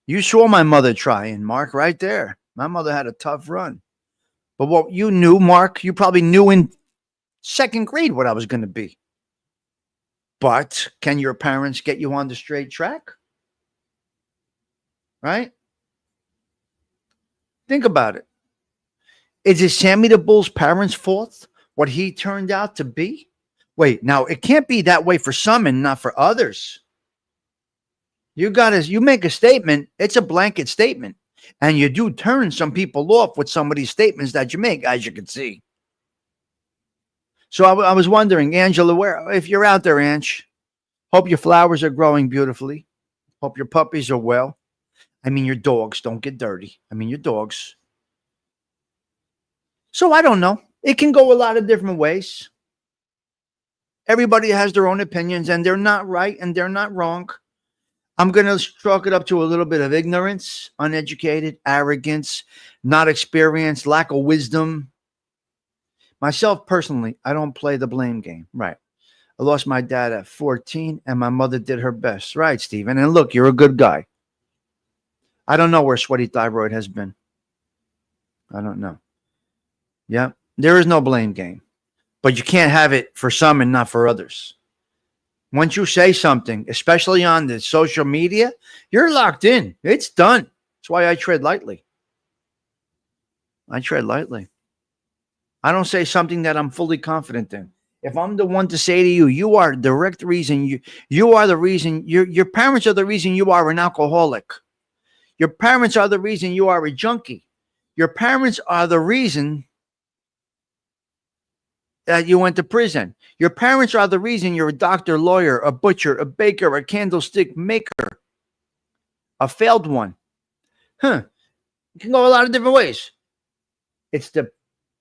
You saw my mother trying, Mark, right there. My mother had a tough run. But what you knew, Mark, you probably knew in second grade what I was going to be. But can your parents get you on the straight track? Right? Think about it. Is it Sammy the Bull's parents' fault what he turned out to be? Wait, now it can't be that way for some and not for others. You make a statement, it's a blanket statement. And you do turn some people off with some of these statements that you make, as you can see. So I was wondering, Angela, if you're out there, Ange, hope your flowers are growing beautifully. Hope your puppies are well. I mean, your dogs don't get dirty. I mean, your dogs. So I don't know. It can go a lot of different ways. Everybody has their own opinions, and they're not right and they're not wrong. I'm going to chalk it up to a little bit of ignorance, uneducated, arrogance, not experienced, lack of wisdom. Myself, personally, I don't play the blame game. Right. I lost my dad at 14, and my mother did her best. Right, Stephen? And look, you're a good guy. I don't know where Sweaty Thyroid has been. I don't know. Yeah, there is no blame game. But you can't have it for some and not for others. Once you say something, especially on the social media, you're locked in. It's done. That's why I tread lightly. I tread lightly. I don't say something that I'm fully confident in. If I'm the one to say to you, you are the direct reason, you are the reason, your parents are the reason you are an alcoholic. Your parents are the reason you are a junkie. Your parents are the reason that you went to prison. Your parents are the reason you're a doctor, lawyer, a butcher, a baker, a candlestick maker, a failed one. It can go a lot of different ways. It's the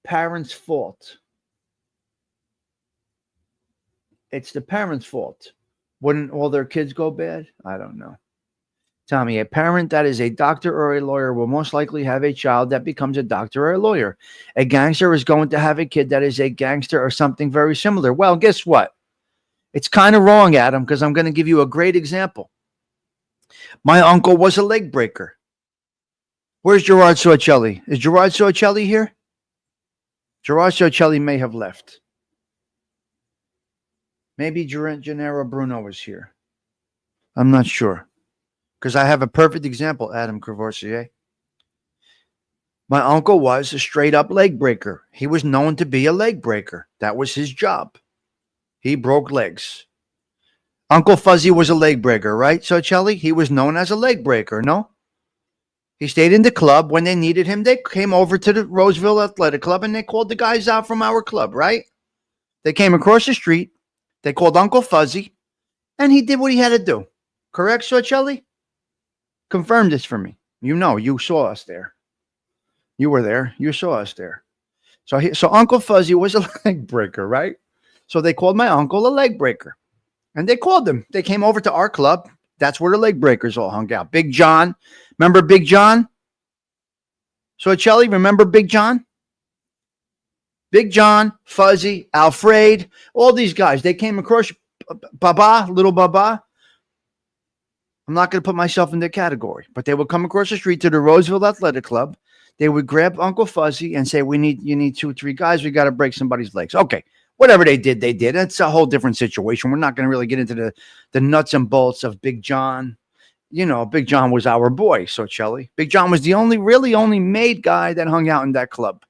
parents' fault. It's the parents' fault. Wouldn't all their kids go bad? I don't know. Tommy, a parent that is a doctor or a lawyer will most likely have a child that becomes a doctor or a lawyer. A gangster is going to have a kid that is a gangster or something very similar. Well, guess what? It's kind of wrong, Adam, because I'm going to give you a great example. My uncle was a leg breaker. Where's Gerard Sorcelli? Is Gerard Sorcelli here? Gerard Sorcelli may have left. Maybe Gennaro Bruno is here. I'm not sure. Because I have a perfect example, Adam Courvoisier. My uncle was a straight up leg breaker. He was known to be a leg breaker. That was his job. He broke legs. Uncle Fuzzy was a leg breaker, right, Sorcelli? He was known as a leg breaker, no? He stayed in the club. When they needed him, they came over to the Roseville Athletic Club and they called the guys out from our club, right? They came across the street. They called Uncle Fuzzy and he did what he had to do. Correct, Sorcelli? Confirm this for me. You know, you saw us there. You were there. You saw us there. So Uncle Fuzzy was a leg breaker, right? So they called my uncle a leg breaker. And they called him. They came over to our club. That's where the leg breakers all hung out. Big John. Remember Big John? So, Chelly, remember Big John? Big John, Fuzzy, Alfred, all these guys. They came across Baba, little Baba. I'm not going to put myself in their category, but they would come across the street to the Roseville Athletic Club. They would grab Uncle Fuzzy and say, you need 2 or 3 guys. We got to break somebody's legs. Okay. Whatever they did, they did. It's a whole different situation. We're not going to really get into the nuts and bolts of Big John. Big John was our boy, so Chelly. Big John was the only made guy that hung out in that club.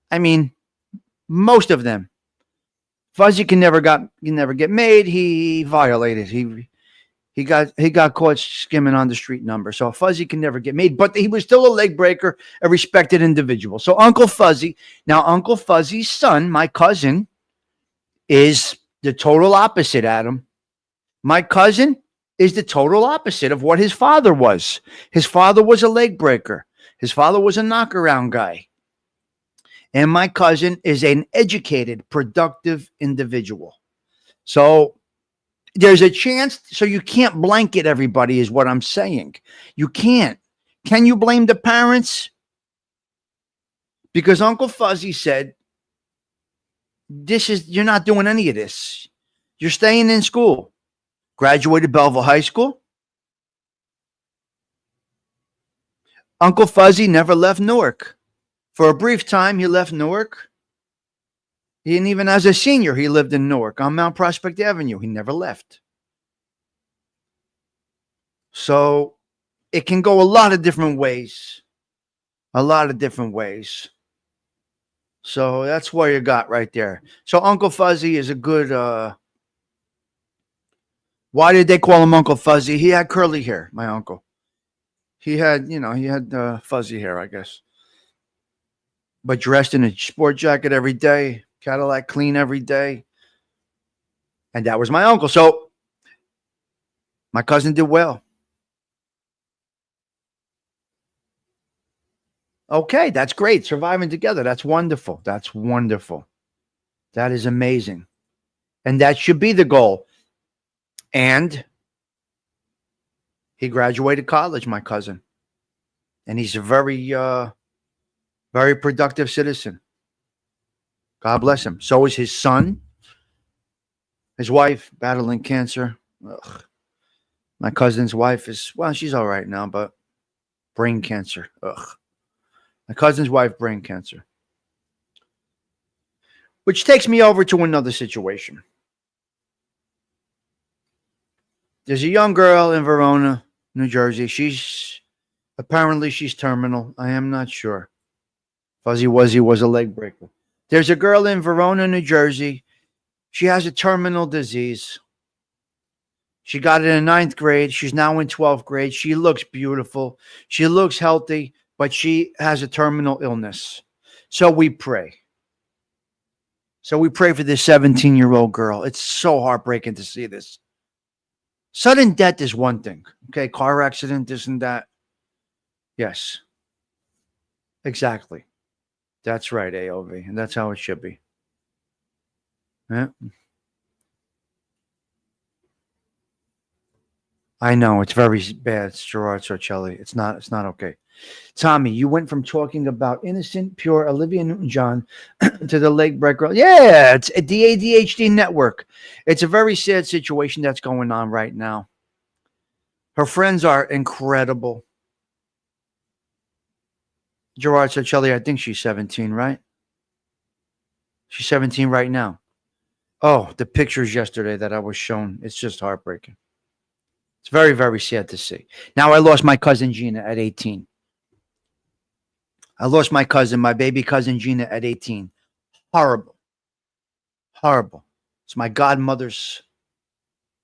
I mean, most of them. Fuzzy can never get made. He violated. He got caught skimming on the street number. So Fuzzy can never get made, but he was still a leg breaker, a respected individual. So Uncle Fuzzy's son, my cousin, is the total opposite, Adam. My cousin is the total opposite of what his father was. His father was a leg breaker. His father was a knockaround guy. And my cousin is an educated, productive individual. So there's a chance. So you can't blanket everybody is what I'm saying. You can't. Can you blame the parents? Because Uncle Fuzzy said, you're not doing any of this. You're staying in school. Graduated Belleville High School. Uncle Fuzzy never left Newark. For a brief time, he left Newark. And even as a senior, he lived in Newark on Mount Prospect Avenue. He never left. So it can go a lot of different ways. A lot of different ways. So that's where you got right there. So Uncle Fuzzy is a good... why did they call him Uncle Fuzzy? He had curly hair, my uncle. He had fuzzy hair, I guess. But dressed in a sport jacket every day, Cadillac clean every day. And that was my uncle. So my cousin did well. Okay, that's great. Surviving together. That's wonderful. That's wonderful. That is amazing. And that should be the goal. And he graduated college, my cousin. And he's a very, very productive citizen. God bless him. So is his son. His wife battling cancer. Ugh. My cousin's wife she's all right now, but brain cancer. Ugh. My cousin's wife, brain cancer. Which takes me over to another situation. There's a young girl in Verona, New Jersey. She's terminal. I am not sure. Fuzzy Wuzzy was a leg breaker. There's a girl in Verona, New Jersey. She has a terminal disease. She got it in 9th grade. She's now in 12th grade. She looks beautiful. She looks healthy, but she has a terminal illness. So we pray. So we pray for this 17-year-old girl. It's so heartbreaking to see this. Sudden death is one thing. Okay, car accident, this and that. Yes. Exactly. That's right, AOV. And that's how it should be. Yeah. I know it's very bad. It's Gerard Sorcelli. It's not okay. Tommy, you went from talking about innocent, pure Olivia Newton-John to the leg breaker. Yeah, it's the ADHD network. It's a very sad situation that's going on right now. Her friends are incredible. Gerard Sorcelli, I think she's 17, right? She's 17 right now. Oh, the pictures yesterday that I was shown. It's just heartbreaking. It's very, very sad to see. Now I lost my cousin Gina at 18. I lost my baby cousin Gina at 18. Horrible. Horrible. It's my godmother's,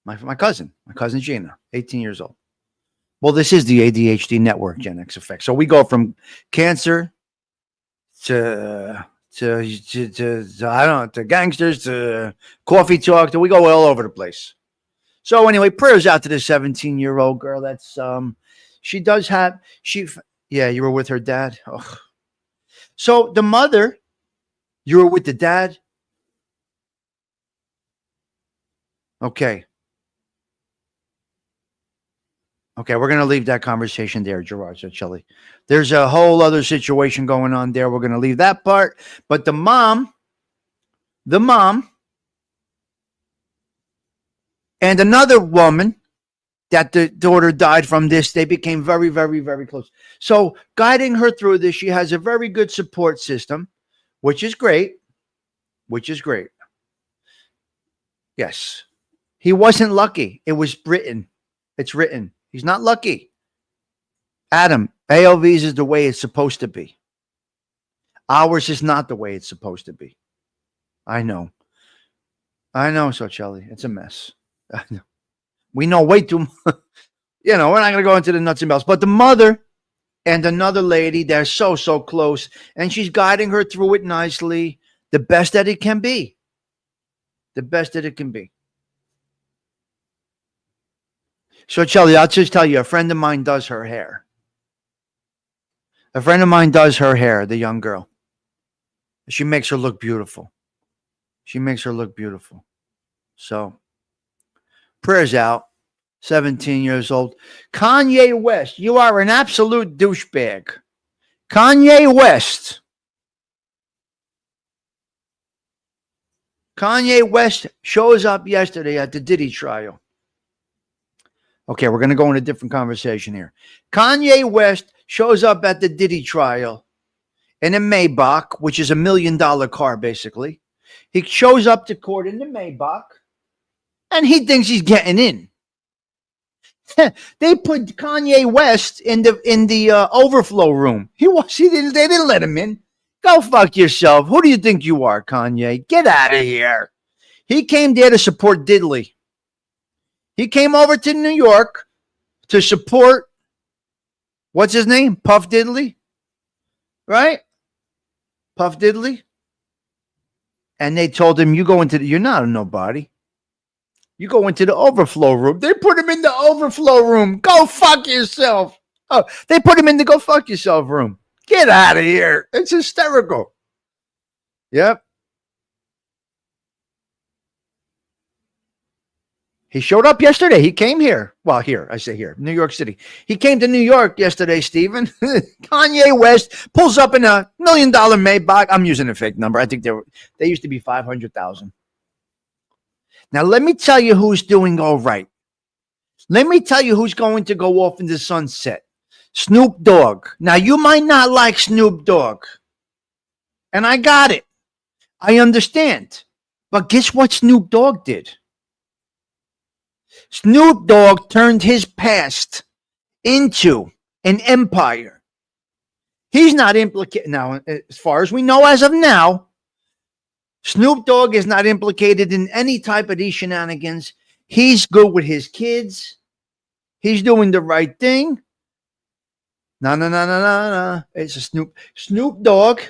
my cousin Gina, 18 years old. Well, this is the ADHD network, Gen X effect. So we go from cancer to I don't know, to gangsters, to coffee talk, we go all over the place. So anyway, prayers out to this 17-year-old girl. That's she does have you were with her dad. Ugh. So the mother, you were with the dad. Okay. Okay, we're going to leave that conversation there, Gerard Sarcelli. There's a whole other situation going on there. We're going to leave that part. But the mom, and another woman that the daughter died from this, they became very, very, very close. So guiding her through this, she has a very good support system, which is great. Yes. He wasn't lucky. It was written. It's written. He's not lucky. Adam, ALVs is the way it's supposed to be. Ours is not the way it's supposed to be. I know, Sarcelli. It's a mess. I know. We know way too much. We're not going to go into the nuts and bolts. But the mother and another lady, they're so, so close. And she's guiding her through it nicely. The best that it can be. The best that it can be. So, Charlie, I'll just tell you, a friend of mine does her hair. The young girl. She makes her look beautiful. So, prayers out. 17 years old. Kanye West, you are an absolute douchebag. Kanye West shows up yesterday at the Diddy trial. Okay, we're going to go in a different conversation here. Kanye West shows up at the Diddy trial in a Maybach, which is $1 million car, basically. He shows up to court in the Maybach, and he thinks he's getting in. They put Kanye West in the overflow room. They didn't let him in. Go fuck yourself. Who do you think you are, Kanye? Get out of here. He came there to support Diddley. He came over to New York to support, what's his name? Puff Diddley? Right? Puff Diddley? And they told him, you're not a nobody. You go into the overflow room. They put him in the overflow room. Go fuck yourself. Oh, they put him in the go fuck yourself room. Get out of here. It's hysterical. Yep. He showed up yesterday. He came here. Well, New York City. He came to New York yesterday, Stephen. Kanye West pulls up in a $1 million Maybach. I'm using a fake number. I think they used to be 500,000. Now, let me tell you who's doing all right. Let me tell you who's going to go off in the sunset. Snoop Dogg. Now, you might not like Snoop Dogg. And I got it. I understand. But guess what Snoop Dogg did? Snoop Dogg turned his past into an empire. He's not implicated. Now, as far as we know as of now, Snoop Dogg is not implicated in any type of these shenanigans. He's good with his kids. He's doing the right thing. No. It's a Snoop Dogg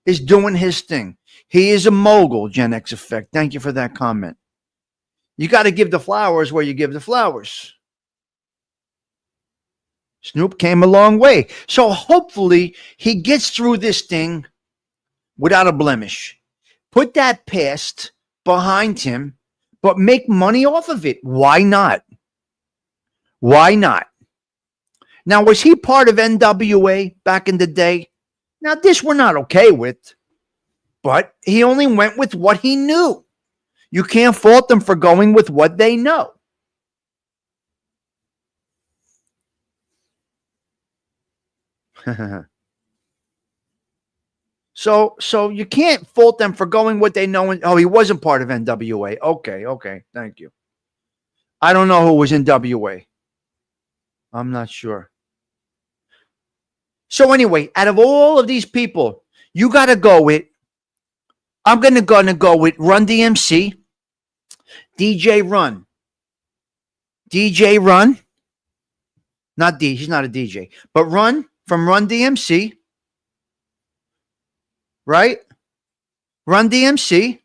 is doing his thing. He is a mogul, Gen X Effect. Thank you for that comment. You got to give the flowers where you give the flowers. Snoop came a long way. So hopefully he gets through this thing without a blemish. Put that past behind him, but make money off of it. Why not? Why not? Now, was he part of NWA back in the day? Now, this we're not okay with, but he only went with what he knew. You can't fault them for going with what they know. So you can't fault them for going what they know. Oh, he wasn't part of NWA. Okay. Thank you. I don't know who was in WA. I'm not sure. So anyway, out of all of these people, you got to go with, I'm going to go with Run DMC, DJ Run. DJ Run. Not D, he's not a DJ. But Run from Run DMC. Right? Run DMC.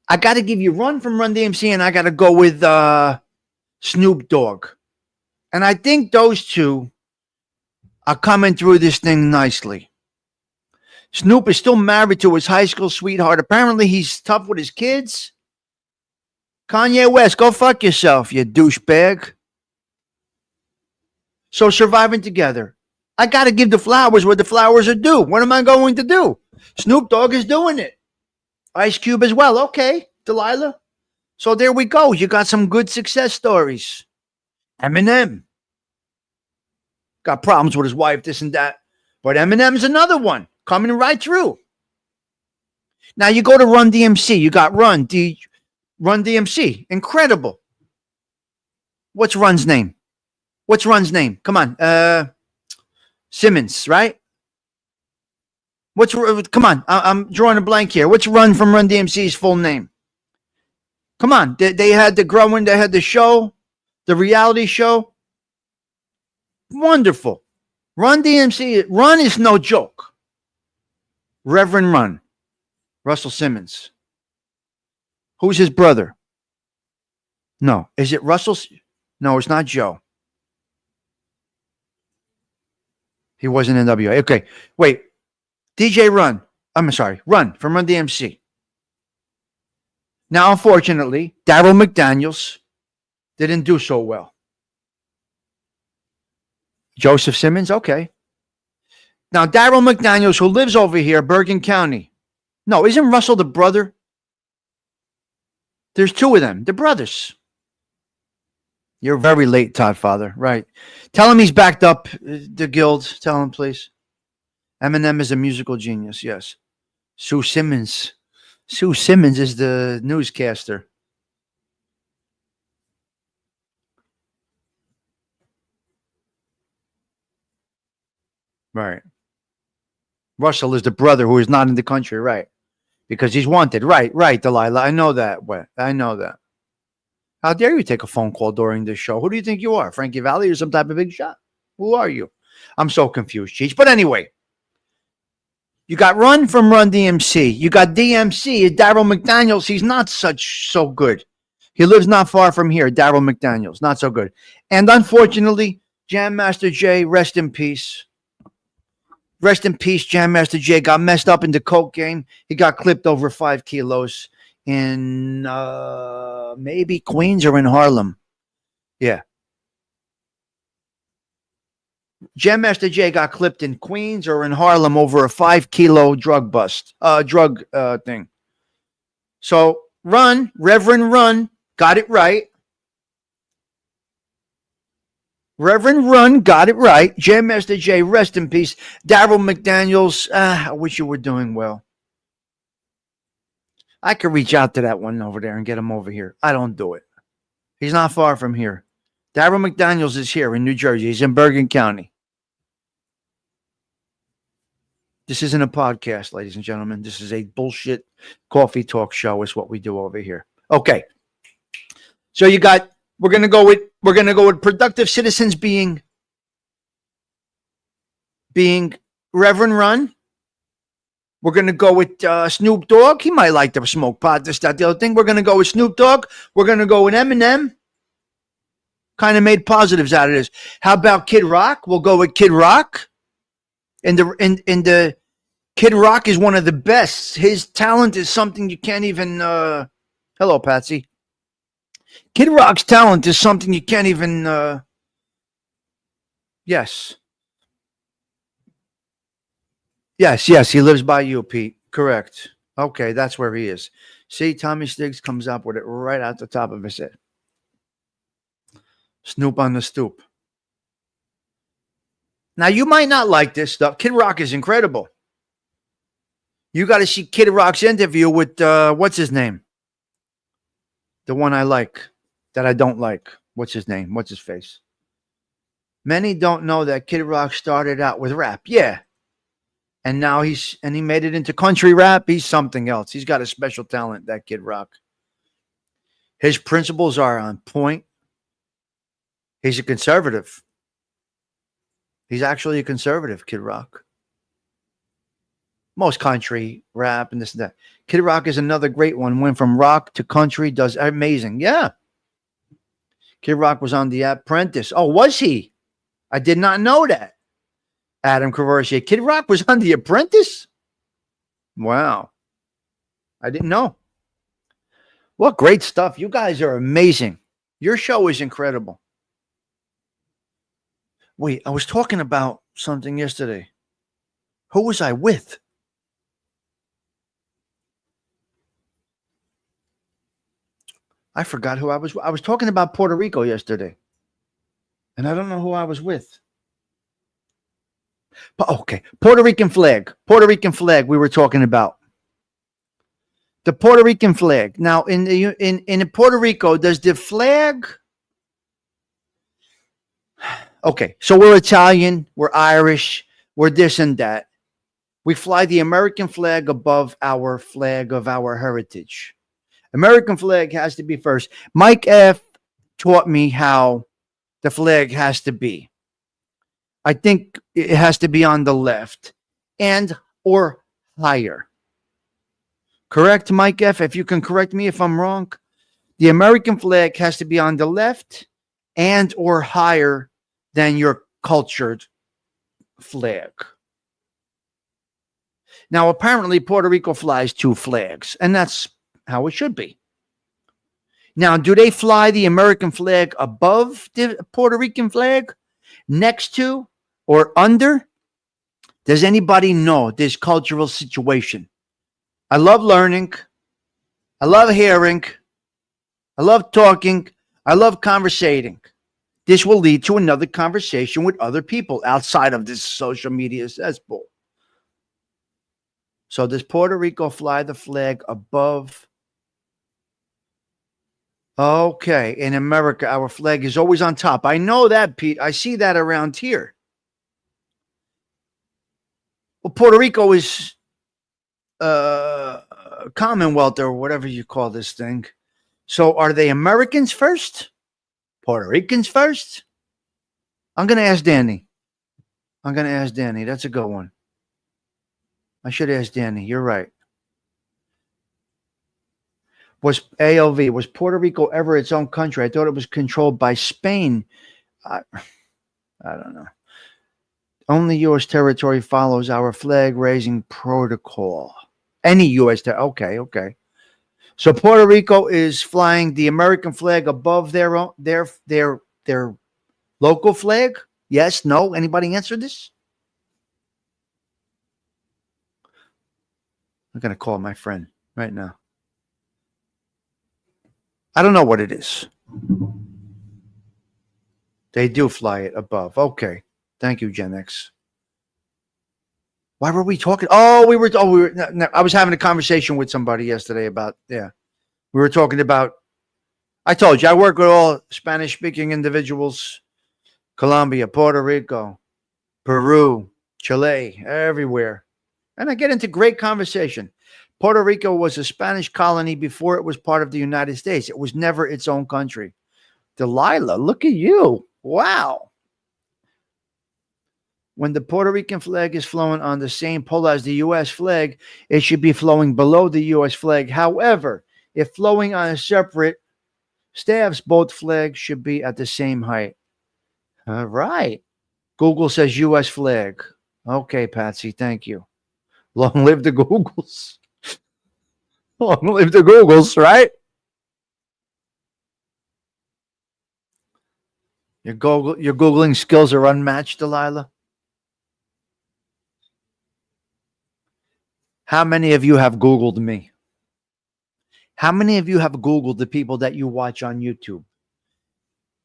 I got to give you Run from Run DMC, and I got to go with Snoop Dogg. And I think those two are coming through this thing nicely. Snoop is still married to his high school sweetheart. Apparently, he's tough with his kids. Kanye West, go fuck yourself, you douchebag. So Surviving Together. I got to give the flowers where the flowers are due. What am I going to do? Snoop Dogg is doing it. Ice Cube as well. Okay, Delilah. So there we go. You got some good success stories. Eminem. Got problems with his wife, this and that. But Eminem's another one coming right through. Now you go to Run DMC. You got Run DMC. Incredible. What's Run's name? Come on. Simmons, right? Come on. I'm drawing a blank here. What's Run from Run DMC's full name? Come on. They had the growing, they had the show, the reality show. Wonderful. Run DMC, Run is no joke. Reverend Run. Russell Simmons. Who's his brother? No. Is it Russell? No, it's not Joe. He wasn't in WA. Okay. Wait. DJ Run. I'm sorry. Run from Run DMC. Now, unfortunately, Daryl McDaniels didn't do so well. Joseph Simmons. Okay. Now, Daryl McDaniels, who lives over here, Bergen County. No, isn't Russell the brother? There's two of them. They're brothers. You're very late, Todd Father. Right. Tell him he's backed up the guild. Tell him, please. Eminem is a musical genius. Yes. Sue Simmons. Sue Simmons is the newscaster. Right. Russell is the brother who is not in the country. Right. Because he's wanted. Right. Right, Delilah. I know that. I know that. How dare you take a phone call during this show? Who do you think you are? Frankie Valli or some type of big shot? Who are you? I'm so confused, Cheech. But anyway, you got Run from Run DMC. You got DMC, Daryl McDaniels. He's not so good. He lives not far from here, Daryl McDaniels. Not so good. And unfortunately, Jam Master Jay, rest in peace. Rest in peace, Jam Master Jay got messed up in the coke game. He got clipped over 5 kilos in maybe Queens or in Harlem. Yeah. Jam Master Jay got clipped in Queens or in Harlem over a 5-kilo drug thing. So Reverend Run, got it right. Reverend Run got it right. Jam Master Jay, rest in peace. Daryl McDaniels, I wish you were doing well. I could reach out to that one over there and get him over here. I don't do it. He's not far from here. Daryl McDaniels is here in New Jersey. He's in Bergen County. This isn't a podcast, ladies and gentlemen. This is a bullshit coffee talk show is what we do over here. Okay. So we're gonna go with productive citizens being Reverend Run. We're going to go with Snoop Dogg. He might like to smoke pot, this, that, the other thing. We're going to go with Snoop Dogg. We're going to go with Eminem. Kind of made positives out of this. How about Kid Rock? We'll go with Kid Rock. And the Kid Rock is one of the best. His talent is something you can't even hello, Patsy. Kid Rock's talent is something you can't even yes. Yes, he lives by you, Pete. Correct. Okay, that's where he is. See, Tommy Stigs comes up with it right at the top of his head. Snoop on the stoop. Now, you might not like this stuff. Kid Rock is incredible. You got to see Kid Rock's interview with, what's his name? The one I like, that I don't like. What's his name? What's his face? Many don't know that Kid Rock started out with rap. Yeah. And now he made it into country rap. He's something else. He's got a special talent, that Kid Rock. His principles are on point. He's a conservative. He's actually a conservative, Kid Rock. Most country rap and this and that. Kid Rock is another great one. Went from rock to country, does amazing. Yeah. Kid Rock was on The Apprentice. Oh, was he? I did not know that. Adam Caversier. Kid Rock was on The Apprentice? Wow. I didn't know. What great stuff. You guys are amazing. Your show is incredible. Wait, I was talking about something yesterday. Who was I with? I forgot who I was. I was talking about Puerto Rico yesterday. And I don't know who I was with. But okay, Puerto Rican flag. Puerto Rican flag we were talking about. The Puerto Rican flag. Now in Puerto Rico, does the flag? Okay, so we're Italian, we're Irish, we're this and that. We fly the American flag above our flag of our heritage. American flag has to be first. Mike F taught me how the flag has to be. I think it has to be on the left and or higher. Correct, Mike F? If you can correct me if I'm wrong. The American flag has to be on the left and or higher than your cultured flag. Now, apparently, Puerto Rico flies two flags, and that's how it should be. Now, do they fly the American flag above the Puerto Rican flag, next to, or under? Does anybody know this cultural situation? I love learning. I love hearing. I love talking. I love conversating. This will lead to another conversation with other people outside of this social media cesspool. So does Puerto Rico fly the flag above? Okay, in America, our flag is always on top. I know that, Pete. I see that around here. Well, Puerto Rico is Commonwealth or whatever you call this thing. So are they Americans first? Puerto Ricans first? I'm going to ask Danny. That's a good one. I should ask Danny. You're right. Was ALV, was Puerto Rico ever its own country? I thought it was controlled by Spain. I don't know. Only U.S. territory follows our flag raising protocol. Any U.S. territory. Okay. So Puerto Rico is flying the American flag above their local flag? Yes, no? Anybody answer this? I'm going to call my friend right now. I don't know what it is. They do fly it above. Okay. Thank you, Gen X. Why were we talking? I was having a conversation with somebody yesterday about, we were talking about, I told you, I work with all Spanish speaking individuals, Colombia, Puerto Rico, Peru, Chile, everywhere. And I get into great conversation. Puerto Rico was a Spanish colony before it was part of the United States. It was never its own country. Delilah, look at you. Wow. When the Puerto Rican flag is flowing on the same pole as the U.S. flag, it should be flowing below the U.S. flag. However, if flowing on a separate staffs, both flags should be at the same height. All right. Google says U.S. flag. Okay, Patsy, thank you. Long live the Googles. Long live the Googles, right? Your Googling skills are unmatched, Delilah. How many of you have Googled me? How many of you have Googled the people that you watch on YouTube?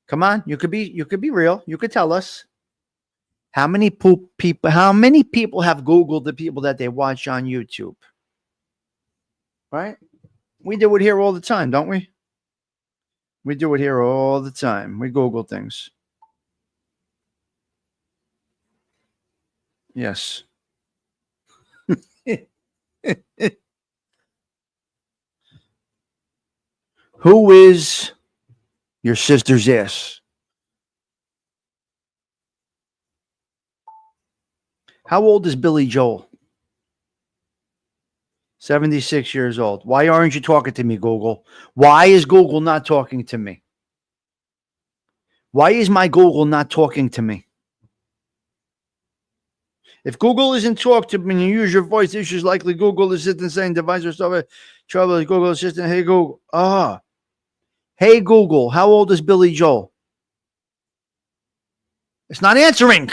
Come on, you could be real. You could tell us. How many people have Googled the people that they watch on YouTube? Right? We do it here all the time, don't we? We do it here all the time. We Google things. Yes. Who is your sister's ass? How old is Billy Joel? 76 years old. Why aren't you talking to me, Google? Why is Google not talking to me? Why is my Google not talking to me? If Google isn't talk to me and you use your voice, issues likely Google Assistant saying device or stuff. Trouble is Google Assistant. Hey Google. Hey Google. How old is Billy Joel? It's not answering.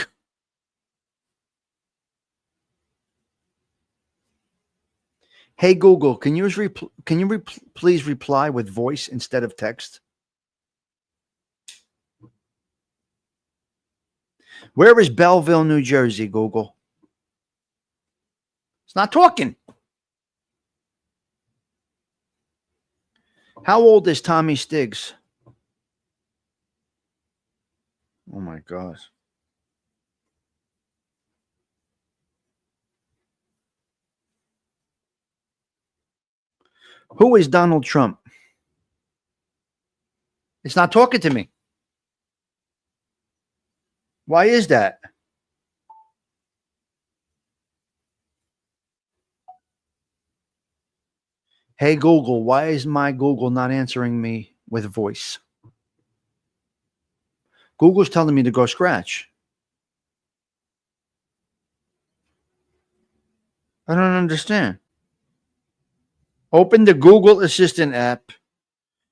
Hey Google, can you please reply with voice instead of text? Where is Belleville, New Jersey, Google? It's not talking. How old is Tommy Stigs? Oh my gosh. Who is Donald Trump? It's not talking to me. Why is that? Hey Google, why is my Google not answering me with voice? Google's telling me to go scratch. I don't understand. Open the Google Assistant app.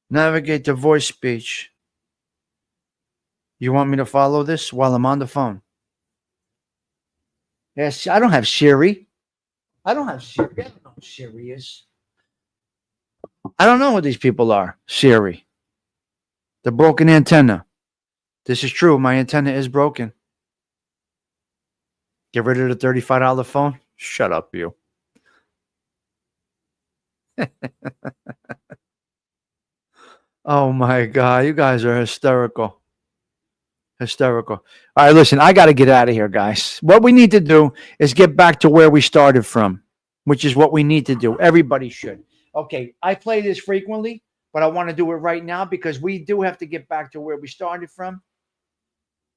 Navigate to voice speech. You want me to follow this while I'm on the phone? Yes, I don't have Siri. I don't know what Siri is. I don't know who these people are. Siri. The broken antenna. This is true. My antenna is broken. Get rid of the $35 phone. Shut up, you. Oh my God. You guys are hysterical. Hysterical. All right, listen, I got to get out of here, guys. What we need to do is get back to where we started from, which is what we need to do. Everybody should. Okay, I play this frequently, but I want to do it right now because we do have to get back to where we started from.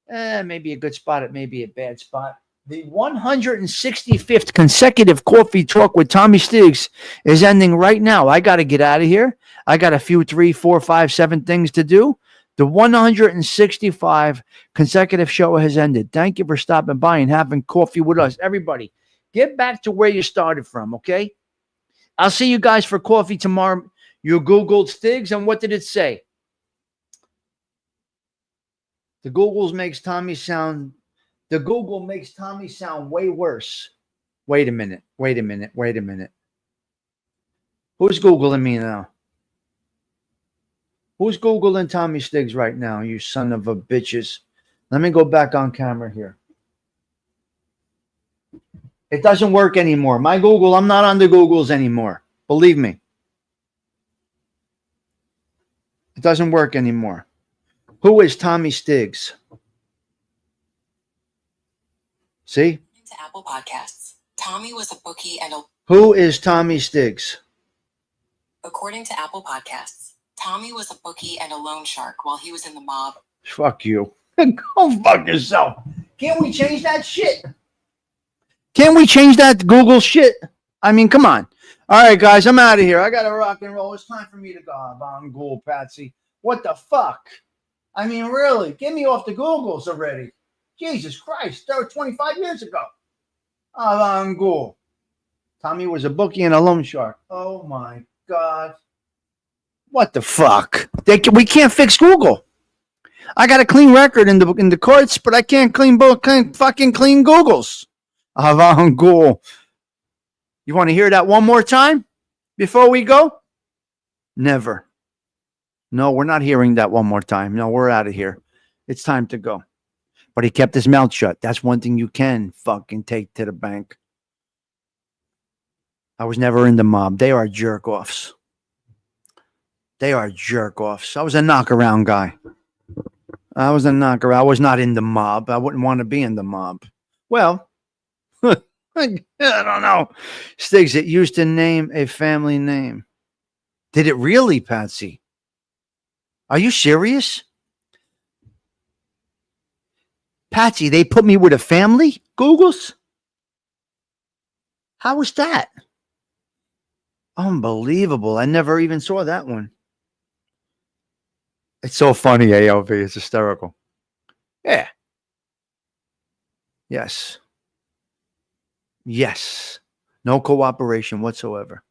Maybe a good spot. It may be a bad spot. The 165th consecutive coffee talk with Tommy Stigs is ending right now. I got to get out of here. I got a few 3, 4, 5, 7 things to do. The 165 consecutive show has ended. Thank you for stopping by and having coffee with us. Everybody, get back to where you started from, okay? I'll see you guys for coffee tomorrow. You Googled Stigs, and what did it say? The Google makes Tommy sound way worse. Wait a minute. Who's Googling me now? Who's Googling Tommy Stigs right now, you son of a bitches? Let me go back on camera here. It doesn't work anymore. My Google, I'm not on the Googles anymore. Believe me. It doesn't work anymore. Who is Tommy Stigs? See?
To Apple Podcasts. Tommy was a bookie and a...
Who is Tommy Stigs?
According to Apple Podcasts, Tommy was a bookie and a loan shark while he was in the mob.
Fuck you. Go fuck yourself. Can't we change that shit? Can't we change that Google shit? I mean, come on. All right, guys, I'm out of here. I got to rock and roll. It's time for me to go. I'm Google, Patsy. What the fuck? I mean, really? Get me off the Googles already. Jesus Christ. That was 25 years ago. I'm Google. Tommy was a bookie and a loan shark. Oh, my God. What the fuck? We can't fix Google. I got a clean record in the courts, but I can't fucking clean Googles. Avant-Goal. You want to hear that one more time before we go? Never. No, we're not hearing that one more time. No, we're out of here. It's time to go. But he kept his mouth shut. That's one thing you can fucking take to the bank. I was never in the mob. They are jerk-offs. They are jerk-offs. I was a knock-around guy. I was not in the mob. I wouldn't want to be in the mob. Well, I don't know. Stigs, it used to name a family name. Did it really, Patsy? Are you serious? Patsy, they put me with a family? Googles? How was that? Unbelievable. I never even saw that one. It's so funny, ALV. It's hysterical. Yeah. Yes. Yes. No cooperation whatsoever.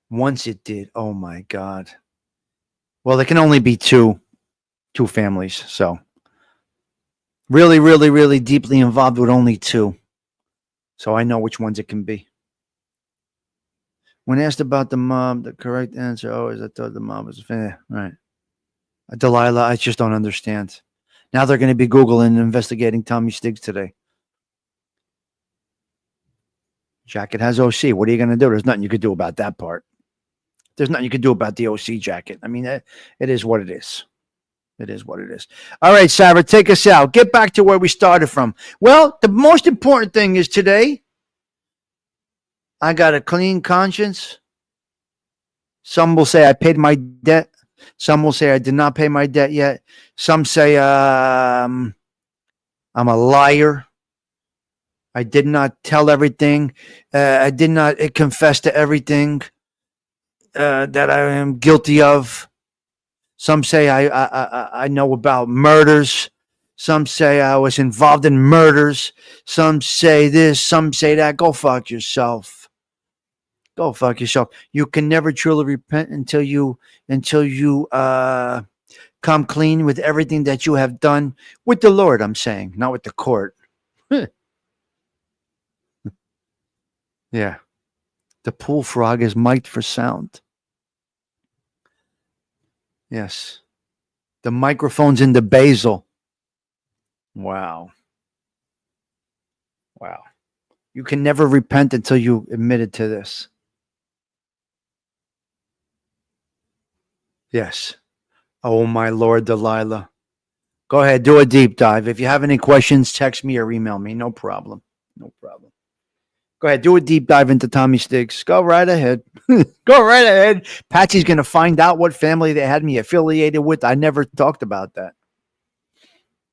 Once it did. Oh my God. Well, there can only be two families. So really, really, really deeply involved with only two. So I know which ones it can be. When asked about the mob, the correct answer always, I thought the mob was right. Delilah, I just don't understand. Now they're going to be Googling and investigating Tommy Stigs today. Jacket has OC. What are you going to do? There's nothing you could do about that part. There's nothing you could do about the OC jacket. I mean, it is what it is. It is what it is. All right, Sarah, take us out. Get back to where we started from. Well, the most important thing is today, I got a clean conscience. Some will say I paid my debt. Some will say I did not pay my debt yet. Some say I'm a liar. I did not tell everything. I did not confess to everything that I am guilty of. Some say I know about murders. Some say I was involved in murders. Some say this. Some say that. Go fuck yourself. Go fuck yourself. You can never truly repent until you come clean with everything that you have done with the Lord. I'm saying, not with the court. Yeah, the pool frog is mic'd for sound. Yes, the microphone's in the basil. Wow. You can never repent until you admitted to this. Yes. Oh, my Lord, Delilah. Go ahead, do a deep dive. If you have any questions, text me or email me. No problem. No problem. Go ahead, do a deep dive into Tommy Stigs. Go right ahead. Go right ahead. Patsy's going to find out what family they had me affiliated with. I never talked about that.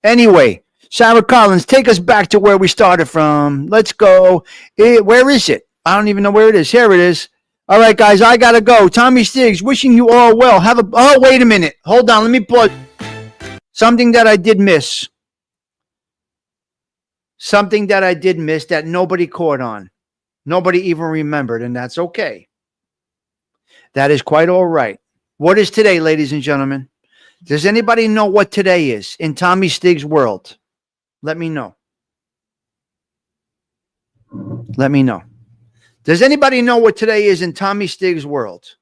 Anyway, Sarah Collins, take us back to where we started from. Let's go. Where is it? I don't even know where it is. Here it is. All right, guys, I got to go. Tommy Stigs, wishing you all well. Oh, wait a minute. Hold on. Let me pause. Something that I did miss. Something that I did miss that nobody caught on. Nobody even remembered, and that's okay. That is quite all right. What is today, ladies and gentlemen? Does anybody know what today is in Tommy Stigs' world? Let me know. Let me know. Does anybody know what today is in Tommy Stigs' world?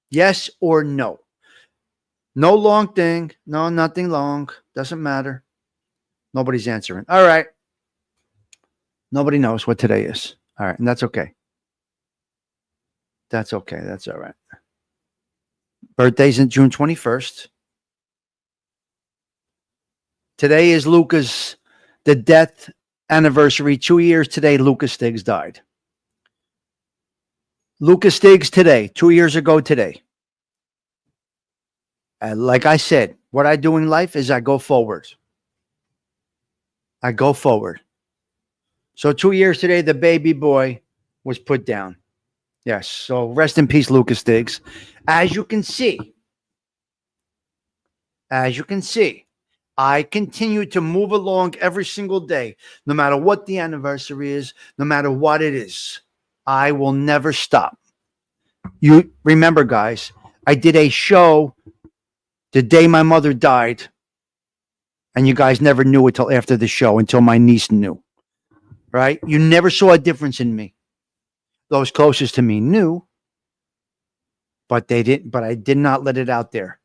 Yes or no? No long thing. No, nothing long. Doesn't matter. Nobody's answering. All right. Nobody knows what today is. All right. And that's okay. That's okay. That's all right. Birthday's in June 21st. Today is Luca's, the death anniversary. 2 years today, Luca Stigs died. Luca Stigs today, 2 years ago today. Like I said, what I do in life is I go forward. I go forward. So 2 years today, the baby boy was put down. Yes. So rest in peace, Luca Stigs. As you can see, I continue to move along every single day, no matter what the anniversary is, no matter what it is. I will never stop. You remember, guys, I did a show the day my mother died, and you guys never knew it till after the show, until my niece knew. Right? You never saw a difference in me. Those closest to me knew, but they didn't. But I did not let it out there.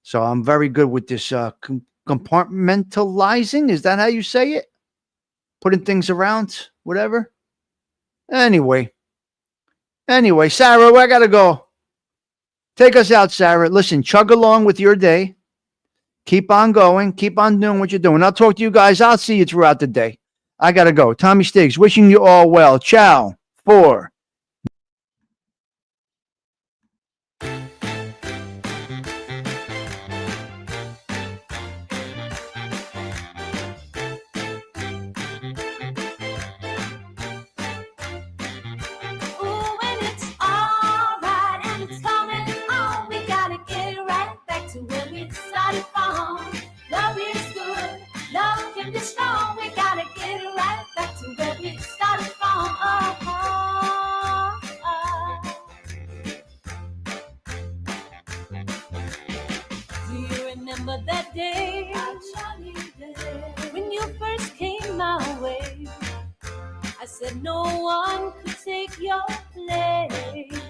So I'm very good with this compartmentalizing. Is that how you say it? Putting things around, whatever. Anyway, Sarah, I gotta go. Take us out, Sarah. Listen, chug along with your day. Keep on going. Keep on doing what you're doing. I'll talk to you guys. I'll see you throughout the day. I gotta go. Tommy Stigs, wishing you all well. Ciao. 4.
Ooh, and it's alright, and it's coming on. We gotta get right back to where we started from. Love is good, love can be strong. We gotta get right back to where we remember that day when you first came my way. I said no one could take your place.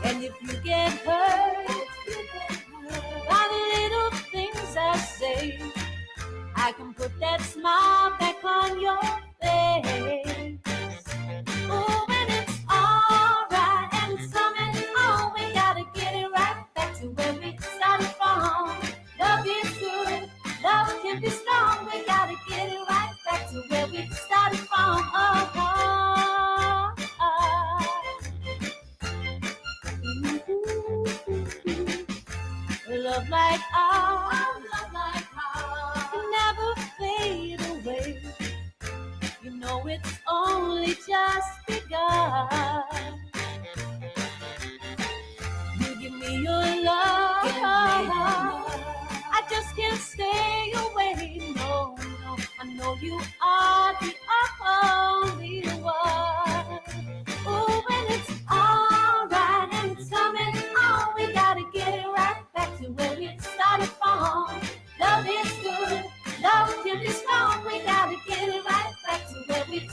And if you get hurt by the little things I say, I can put that smile back on your face. Oh, and it's alright, and it's coming on. We gotta get it right back to where we started from. Love is good, love can be strong. We gotta get it right back to where we started from. Oh, oh, oh. Love like ours can never fade away. You know it's only just begun. You give me your love. I just can't stay away. No, no, I know you